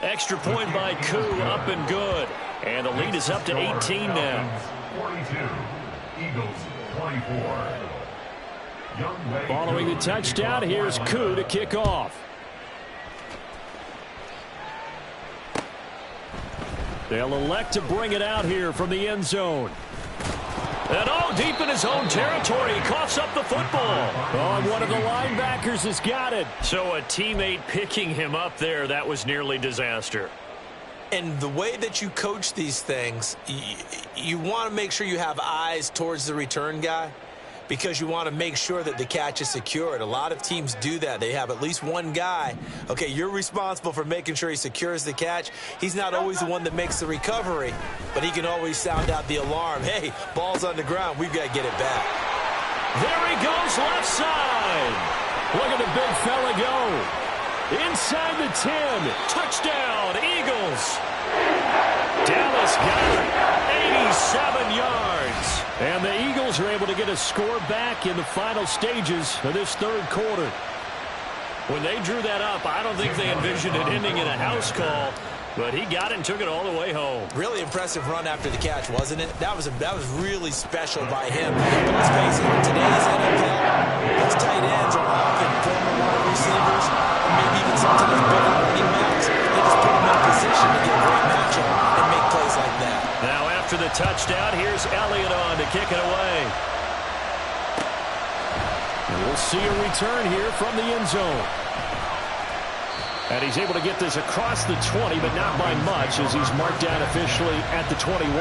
Extra point by Koo, up and good. And the lead is up to 18 now. 42, Eagles 24. Following the touchdown, here's Koo to kick off. They'll elect to bring it out here from the end zone. And deep in his own territory, he coughs up the football. And one of the linebackers has got it. So a teammate picking him up there, that was nearly disaster. And the way that you coach these things, you want to make sure you have eyes towards the return guy, because you want to make sure that the catch is secured. A lot of teams do that. They have at least one guy. Okay, you're responsible for making sure he secures the catch. He's not always the one that makes the recovery, but he can always sound out the alarm. Hey, ball's on the ground. We've got to get it back. There he goes, left side. Look at the big fella go. Inside the 10. Touchdown, Eagles. Dallas got it. 87 yards. And the Eagles are able to get a score back in the final stages of this 3rd quarter. When they drew that up, I don't think they envisioned it ending in a house call, but he got it and took it all the way home. Really impressive run after the catch, wasn't it? That was really special by him. But let's face it, in today's NFL, those tight ends are often former wide receivers, or maybe even sometimes bigger running backs. They just put them in position to get a great matchup and make plays like that. Now after the touchdown, here's Elliott on to kick it away. And we'll see a return here from the end zone. And he's able to get this across the 20, but not by much, as he's marked down officially at the 21.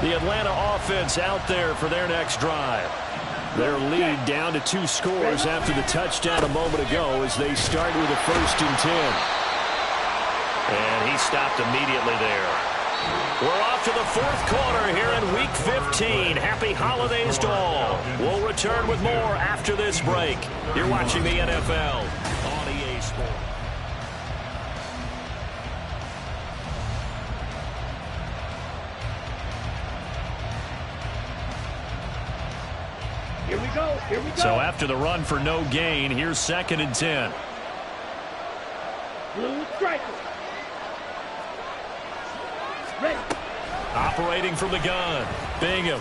The Atlanta offense out there for their next drive. Their lead down to 2 scores after the touchdown a moment ago as they start with a 1st and 10. And he stopped immediately there. We're off to the 4th quarter here in Week 15. Happy holidays to all. We'll return with more after this break. You're watching the NFL on EA Sports. Here we go. Here we go. So after the run for no gain, here's 2nd and 10. Blue striker. Ready. Operating from the gun. Bingham.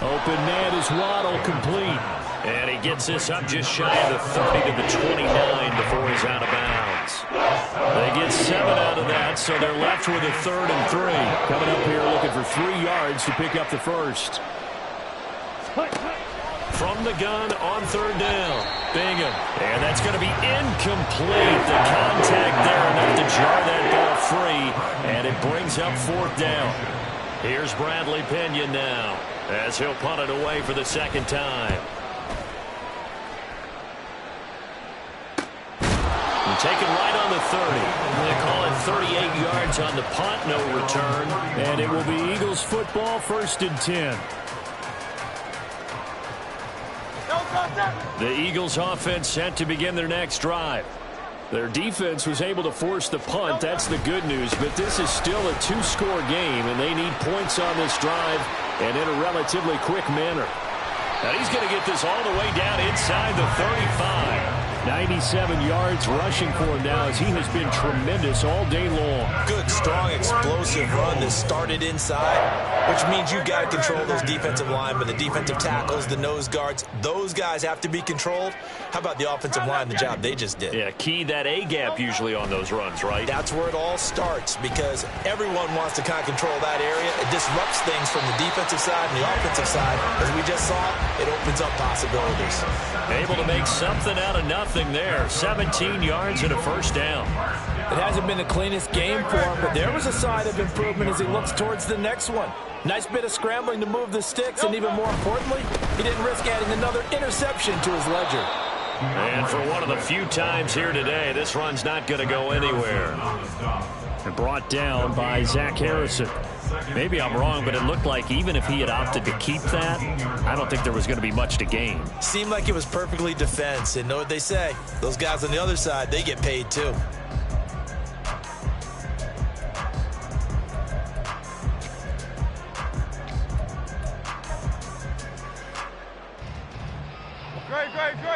Open man is Waddle, complete. And he gets this up just shy of the 30 to the 29 before he's out of bounds. They get 7 out of that, so they're left with a 3rd and 3. Coming up here looking for 3 yards to pick up the first. From the gun on 3rd down. Bingham. And that's going to be incomplete. The contact there enough to jar that ball free. And it brings up 4th down. Here's Bradley Pinion now as he'll punt it away for the 2nd time. And taken right on the 30. They call it 38 yards on the punt, no return. And it will be Eagles football, 1st and 10. The Eagles offense set to begin their next drive. Their defense was able to force the punt. That's the good news. But this is still a 2-score game, and they need points on this drive and in a relatively quick manner. Now he's going to get this all the way down inside the 35. 97 yards rushing for him now as he has been tremendous all day long. Good, strong, explosive run that started inside, which means you've got to control those defensive linemen, the defensive tackles, the nose guards. Those guys have to be controlled. How about the offensive line, the job they just did? Yeah, key that A-gap usually on those runs, right? That's where it all starts because everyone wants to kind of control that area. It disrupts things from the defensive side and the offensive side. As we just saw, it opens up possibilities. Able to make something out of nothing there. 17 yards and a first down. It hasn't been the cleanest game for him, but there was a sign of improvement as he looks towards the next one. Nice bit of scrambling to move the sticks, and even more importantly, he didn't risk adding another interception to his ledger. And for one of the few times here today, this run's not going to go anywhere. And brought down by Zach Harrison. Maybe I'm wrong, but it looked like even if he had opted to keep that, I don't think there was going to be much to gain. Seemed like it was perfectly defense, and know what they say. Those guys on the other side, they get paid too.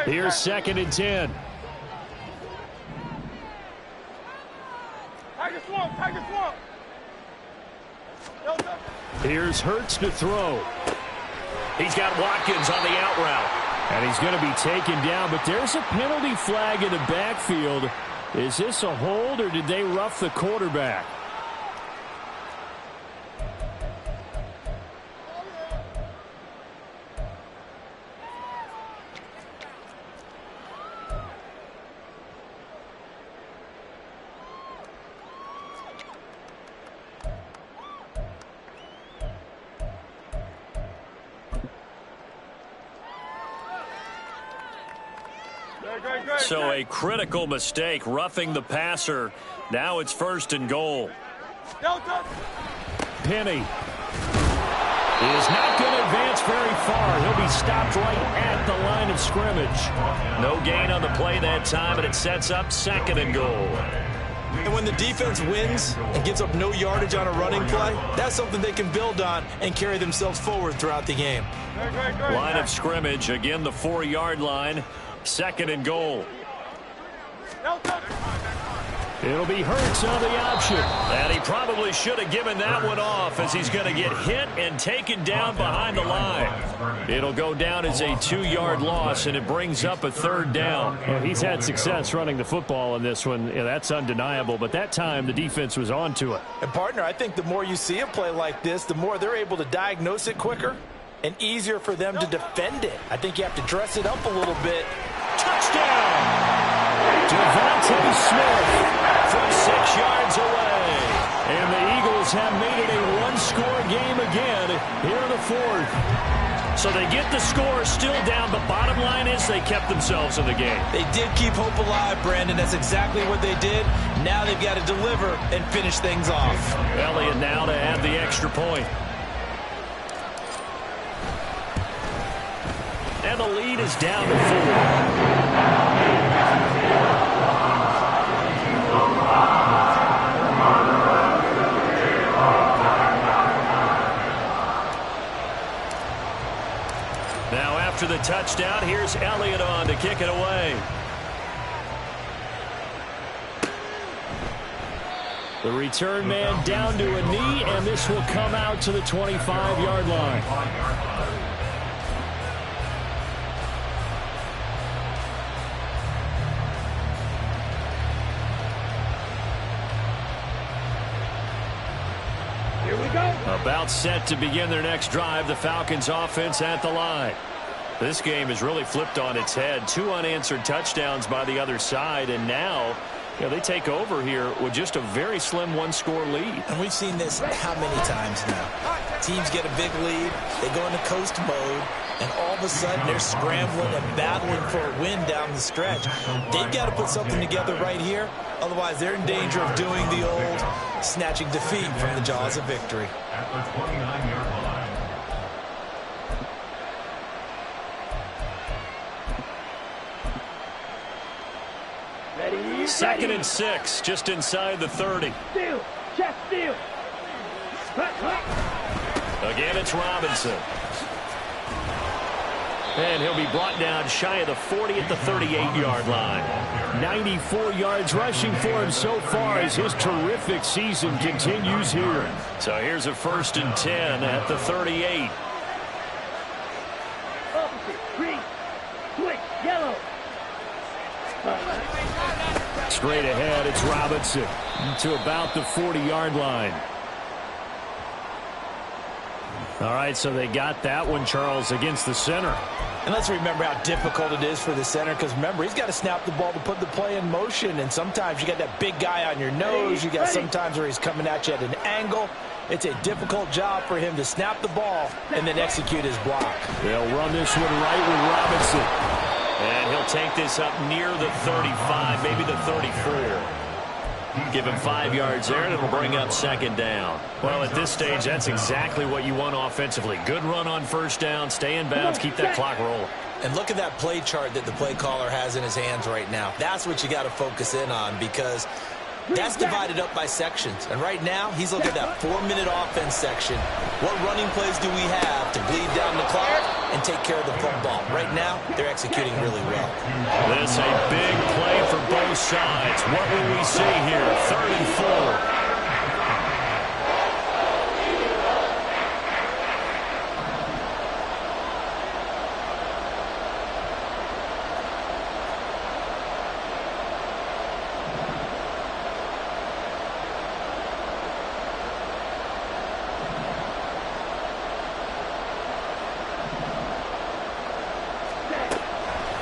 Here's 2nd and 10. Here's Hurts to throw. He's got Watkins on the out route. And he's going to be taken down, but there's a penalty flag in the backfield. Is this a hold or did they rough the quarterback? So a critical mistake, roughing the passer. Now it's 1st and goal. Penny is not going to advance very far. He'll be stopped right at the line of scrimmage. No gain on the play that time, and it sets up 2nd and goal. And when the defense wins and gives up no yardage on a running play, that's something they can build on and carry themselves forward throughout the game. Line of scrimmage, again the 4-yard line. 2nd and goal. It'll be Hurts on the option. And he probably should have given that one off as he's going to get hit and taken down behind the line. It'll go down as a 2-yard loss, and it brings up a 3rd down. Yeah, he's had success running the football in this one. Yeah, that's undeniable. But that time, the defense was on to it. And, partner, I think the more you see a play like this, the more they're able to diagnose it quicker and easier for them to defend it. I think you have to dress it up a little bit. Touchdown! Devontae Smith from 6 yards away. And the Eagles have made it a one-score game again here in the 4th. So they get the score still down. The bottom line is they kept themselves in the game. They did keep hope alive, Brandon. That's exactly what they did. Now they've got to deliver and finish things off. Elliott now to add the extra point. And the lead is down to 4. Now after the touchdown, here's Elliott on to kick it away. The return man down to a knee, and this will come out to the 25-yard line. About set to begin their next drive. The Falcons offense at the line. This game has really flipped on its head. 2 unanswered touchdowns by the other side, and now they take over here with just a very slim 1-score lead. And we've seen this how many times now? Teams get a big lead, they go into coast mode, and all of a sudden they're scrambling and battling for a win down the stretch. They've got to put something together right here. Otherwise, they're in danger of doing the old snatching defeat from the jaws of victory. At the 29-yard line. Ready, 2nd and 6, just inside the 30. Steal, check, steal. Again, it's Robinson. And he'll be brought down shy of the 40 at the 38-yard line. 94 yards rushing for him so far as his terrific season continues here. So here's a 1st and 10 at the 38. Opposite, green, switch, yellow. Straight ahead, it's Robinson to about the 40-yard line. All right, so they got that one, Charles, against the center. And let's remember how difficult it is for the center, because remember, he's got to snap the ball to put the play in motion, and sometimes you got that big guy on your nose. You got sometimes where he's coming at you at an angle. It's a difficult job for him to snap the ball and then execute his block. They'll run this one right with Robinson. And he'll take this up near the 35, maybe the 34. Give him 5 yards there, and it'll bring up 2nd down. Well, at this stage, that's exactly what you want offensively. Good run on 1st down, stay in bounds, keep that clock rolling. And look at that play chart that the play caller has in his hands right now. That's what you got to focus in on, because that's divided up by sections. And right now, he's looking at that 4-minute offense section. What running plays do we have to bleed down the clock and take care of the football? Right now, they're executing really well. This a big play for both sides. What will we see here? 3rd and 4.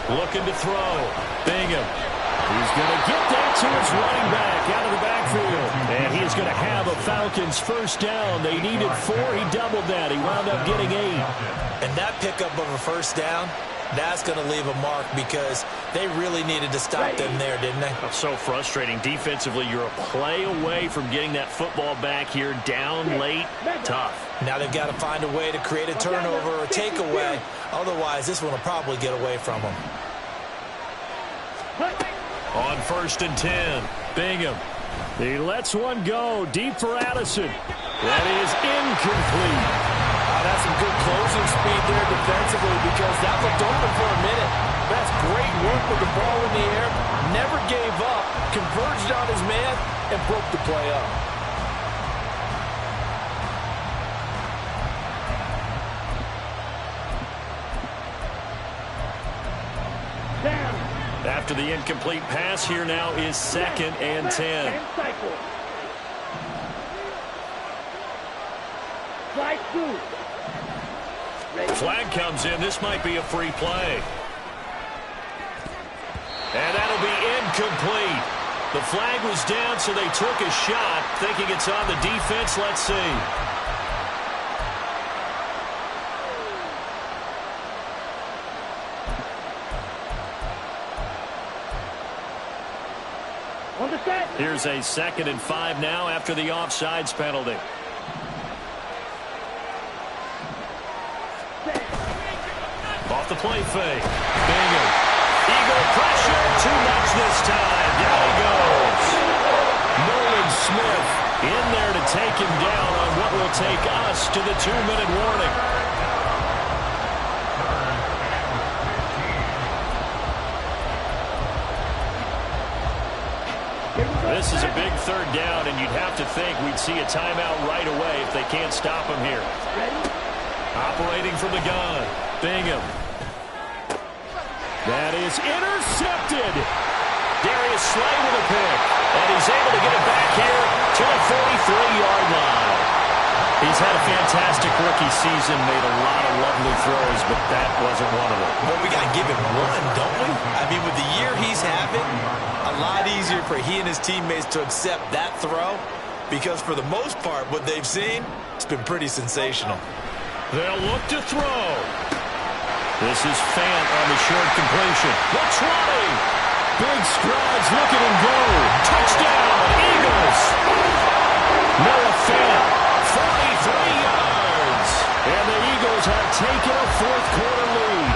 Looking to throw. Bingham. He's going to get that to his running back out of the backfield. And he is going to have a Falcons 1st down. They needed 4. He doubled that. He wound up getting 8. And that pickup of a 1st down, that's going to leave a mark, because they really needed to stop them there, didn't they? So frustrating. Defensively, you're a play away from getting that football back here. Down late. Tough. Now they've got to find a way to create a turnover or a takeaway. Otherwise, this one will probably get away from them. On 1st and 10, Bingham. He lets one go deep for Addison. That is incomplete. That's some good closing speed there defensively, because that looked open for a minute. That's great work with the ball in the air. Never gave up, converged on his man, and broke the play up. After the incomplete pass, here now is 2nd and 10. Flag comes in. This might be a free play. And that'll be incomplete. The flag was down, so they took a shot, thinking it's on the defense. Let's see. Here's a 2nd and 5 now after the offsides penalty. Off the play fake. Bingham. Eagle pressure. Too much this time. Down he goes. Nolan Smith in there to take him down on what will take us to the 2-minute warning. This is a big 3rd down, and you'd have to think we'd see a timeout right away if they can't stop him here. Operating from the gun, Bingham. That is intercepted. Darius Slay with a pick, and he's able to get it back here to the 43-yard line. He's had a fantastic rookie season, made a lot of lovely throws, but that wasn't one of them. Well, we got to give him one, don't we? I mean, with the year he's having, a lot easier for he and his teammates to accept that throw, because for the most part, what they've seen, it's been pretty sensational. They'll look to throw. This is Fant on the short completion. The 20. Big strides, look at him go. Touchdown, Eagles. Noah Fant, 43 yards. And the Eagles have taken a 4th-quarter lead.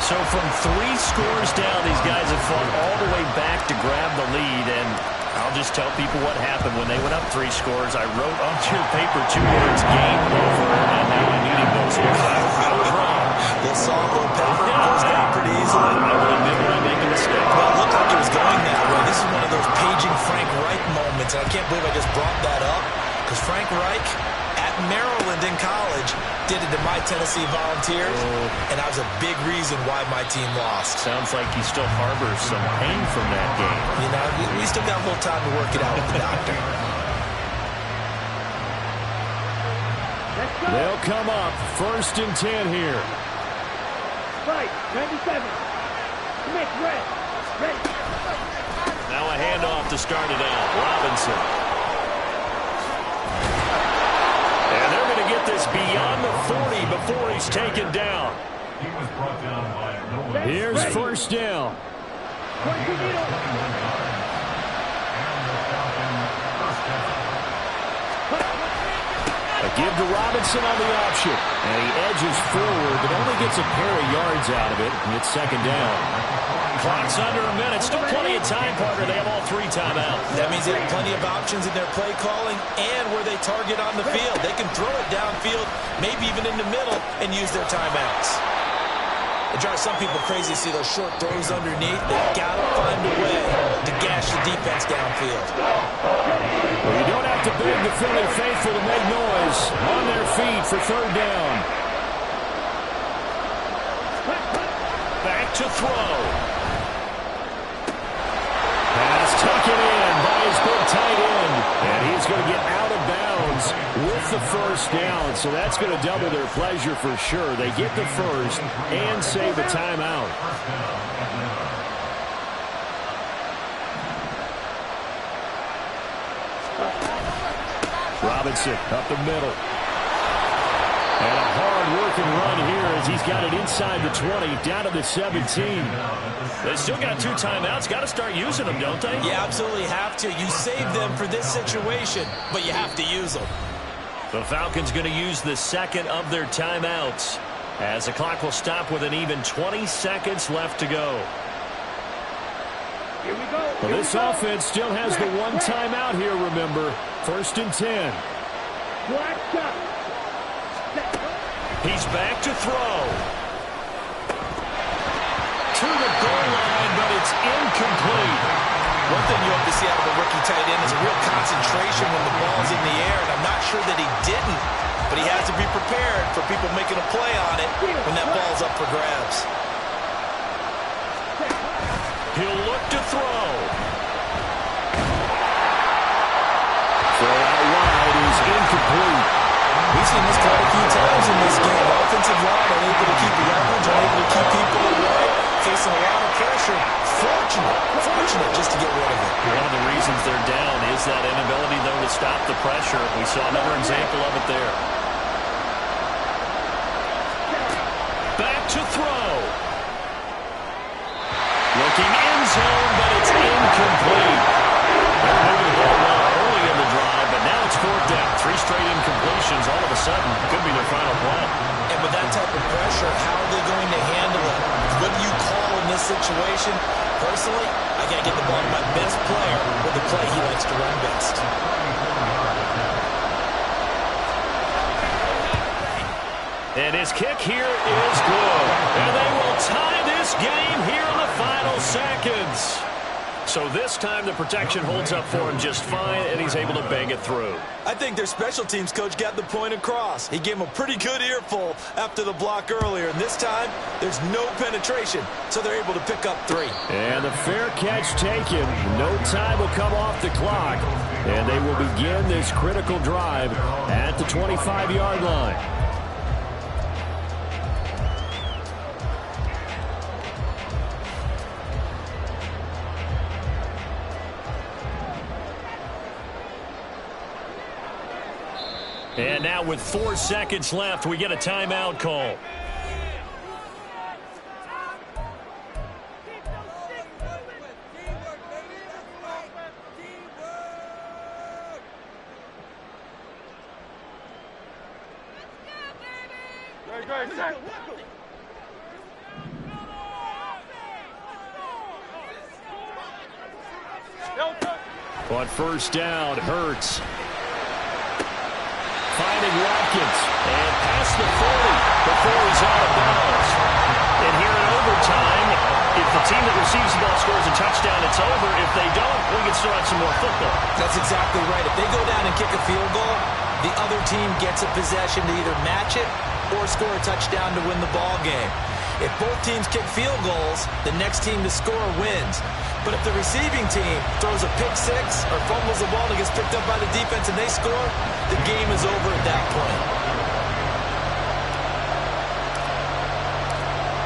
So from 3 scores down, these guys have fought all the way back to grab the lead. And I'll just tell people what happened when they went up 3 scores. I wrote onto your paper 2 words, game over, and now I'm eating those here. I was wrong. Little salt, little pepper, goes down pretty easily. I will admit when I make a mistake. Well, it looked like it was going that way. This is one of those paging Frank Reich moments, and I can't believe I just brought that up, because Frank Reich at Maryland in college did it to my Tennessee Volunteers, and that was a big reason why my team lost. Sounds like he still harbors some pain from that game. You know, we still got a little time to work it out with the doctor. They'll come up 1st and 10 here. Right, 97. Commit, ready. Now a handoff to start it out. Robinson. And they're going to get this beyond the 40 before he's taken down. He was brought down by no one. Here's 1st down. 22 meters. And the Falcons first down. A give to Robinson on the option. And he edges forward, but only gets a pair of yards out of it. And it's 2nd down. Clock's under a minute. Still plenty of time, partner. They have all 3 timeouts. That means they have plenty of options in their play calling and where they target on the field. They can throw it downfield, maybe even in the middle, and use their timeouts. It drives some people crazy to see those short throws underneath. They've got to find a way to gash the defense downfield. Well, you don't have to beg the Philly faithful to make noise. On their feet for 3rd down. Back to throw. Pass taken in by his big tight end. And he's going to get out of bounds with the 1st down. So that's going to double their pleasure for sure. They get the 1st and save a timeout. Robinson up the middle. And a hard-working run here as he's got it inside the 20, down to the 17. They still got 2 timeouts. Got to start using them, don't they? You absolutely have to. You save them for this situation, but you have to use them. The Falcons going to use the 2nd of their timeouts as the clock will stop with an even 20 seconds left to go. Here we go. Well, this offense still has the 1 timeout here, remember. 1st and 10. Black shot. He's back to throw. To the goal line, but it's incomplete. One thing you hope to see out of a rookie tight end is a real concentration when the ball's in the air, and I'm not sure that he didn't, but he has to be prepared for people making a play on it when that ball's up for grabs. He'll look to throw. Throw out wide is incomplete. We've seen this quite a few times in this game. Offensive line unable to keep leverage, unable to keep people away, facing a lot of pressure. Fortunate just to get rid of it. One of the reasons they're down is that inability, though, to stop the pressure. We saw another example of it there. Back to throw. Looking end zone, but it's incomplete. They're moving the ball well early in the drive, but now it's 4th down. 3 straight incompletions all of a sudden could be their final play. And with that type of pressure, how are they going to handle it? What do you call in this situation? Personally, I got to get the ball to my best player with the play he likes to run best. And his kick here is good. And they will tie this game here in the final seconds. So this time the protection holds up for him just fine, and he's able to bang it through. I think their special teams coach got the point across. He gave him a pretty good earful after the block earlier, and this time there's no penetration, so they're able to pick up 3. And the fair catch taken. No time will come off the clock, and they will begin this critical drive at the 25-yard line. And now with 4 seconds left, we get a timeout call. On 1st down, Hurts. Finding Watkins, and past the 40 before he's out of bounds. team that receives the ball scores a touchdown, it's over. If they don't, we can still have some more football. That's exactly right. If they go down and kick a field goal, the other team gets a possession to either match it or score a touchdown to win the ball game. If both teams kick field goals, the next team to score wins. But if the receiving team throws a pick six or fumbles the ball and gets picked up by the defense and they score, the game is over at that point.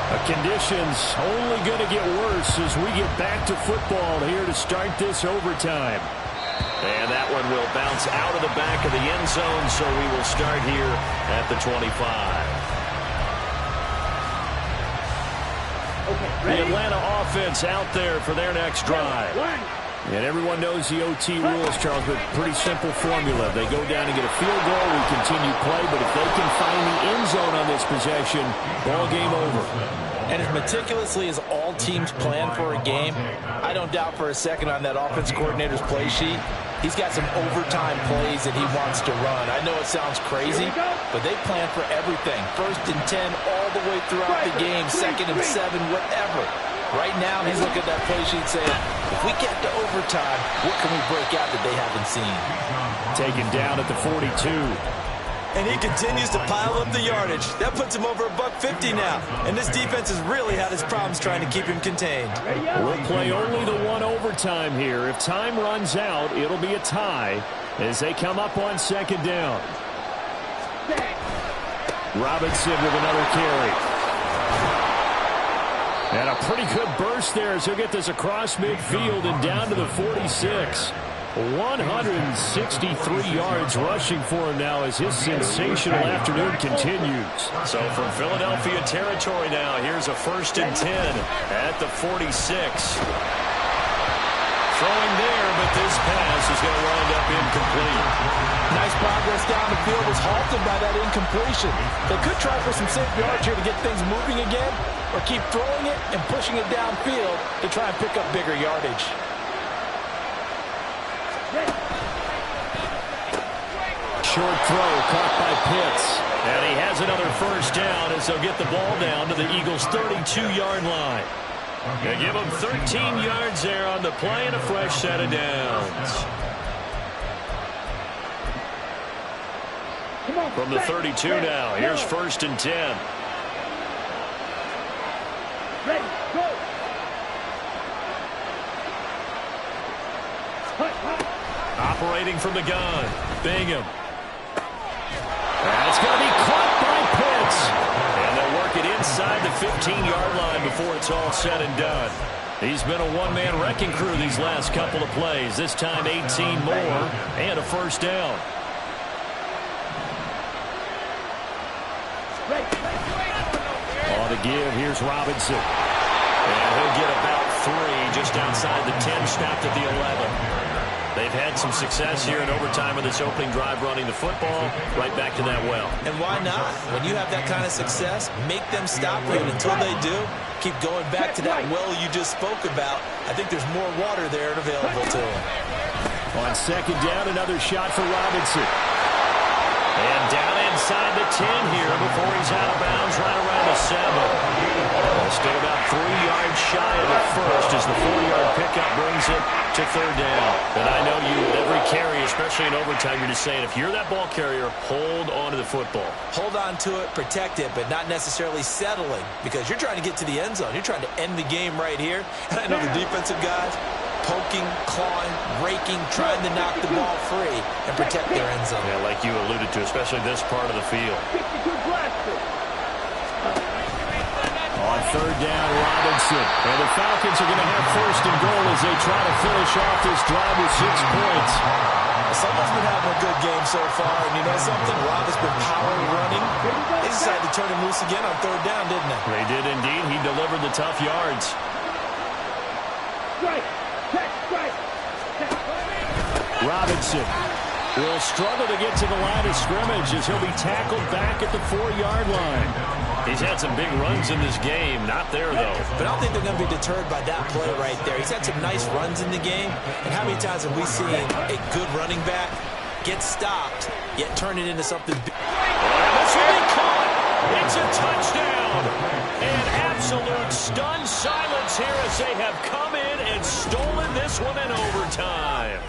The conditions only going to get worse as we get back to football here to start this overtime. And that one will bounce out of the back of the end zone, so we will start here at the 25. The Atlanta offense out there for their next drive. And everyone knows the OT rules, Charles, but pretty simple formula. They go down and get a field goal, we continue play, but if they can find the end zone on this possession, ball game over. And as meticulously as all teams plan for a game, I don't doubt for a second on that offense coordinator's play sheet, he's got some overtime plays that he wants to run. I know it sounds crazy, but they plan for everything. 1st and 10 all the way throughout the game, 2nd and 7, whatever. Right now, he's looking at that play sheet saying, if we get to overtime, what can we break out that they haven't seen? Taken down at the 42. And he continues to pile up the yardage. That puts him over $150 now. And this defense has really had its problems trying to keep him contained. We'll play only the one overtime here. If time runs out, it'll be a tie as they come up on 2nd down. Robinson with another carry. And a pretty good burst there as he'll get this across midfield and down to the 46. 163 yards rushing for him now as his sensational afternoon continues. So from Philadelphia territory now, here's a 1st and 10 at the 46. Throwing there, but this pass is going to wind up incomplete. Nice progress down the field, was halted by that incompletion. They could try for some safe yards here to get things moving again, or keep throwing it and pushing it downfield to try and pick up bigger yardage. Short throw caught by Pitts. And he has another 1st down as they'll get the ball down to the Eagles' 32-yard line. They give him 13 yards there on the play and a fresh set of downs. From the 32 now, here's 1st and 10. Ready, go. Operating from the gun, Bingham. That's going to be caught by Pitts. And they'll work it inside the 15-yard line before it's all said and done. He's been a one-man wrecking crew these last couple of plays. This time 18 more and a 1st down. On the give, here's Robinson. And he'll get about 3 just outside the 10, snapped at the 11. They've had some success here in overtime with this opening drive running the football right back to that well. And why not? When you have that kind of success, make them stop you. And until they do, keep going back to that well you just spoke about. I think there's more water there and available to them. On 2nd down, another shot for Robinson. And down inside the 10 here before he's out of bounds right around the 7. Still about 3 yards shy of the 1st as the 4-yard pickup brings it to 3rd down. And I know you, with every carry, especially in overtime, you're just saying, if you're that ball carrier, hold on to the football. Hold on to it, protect it, but not necessarily settling, because you're trying to get to the end zone. You're trying to end the game right here. And I know the defensive guys, poking, clawing, raking, trying to knock the ball free and protect their end zone. Yeah, like you alluded to, especially this part of the field. On 3rd down, Robinson. And the Falcons are going to have 1st and goal as they try to finish off this drive with 6 points. Someone's been having a good game so far, and you know something? Rob has been power running. They decided to turn him loose again on 3rd down, didn't they? They did indeed. He delivered the tough yards. Robinson will struggle to get to the line of scrimmage as he'll be tackled back at the 4-yard line. He's had some big runs in this game. Not there, though. But I don't think they're going to be deterred by that play right there. He's had some nice runs in the game. And how many times have we seen a good running back get stopped, yet turn it into something big? This will be caught. It's a touchdown. And Absolute stunned silence here as they have come in and stolen this one in overtime.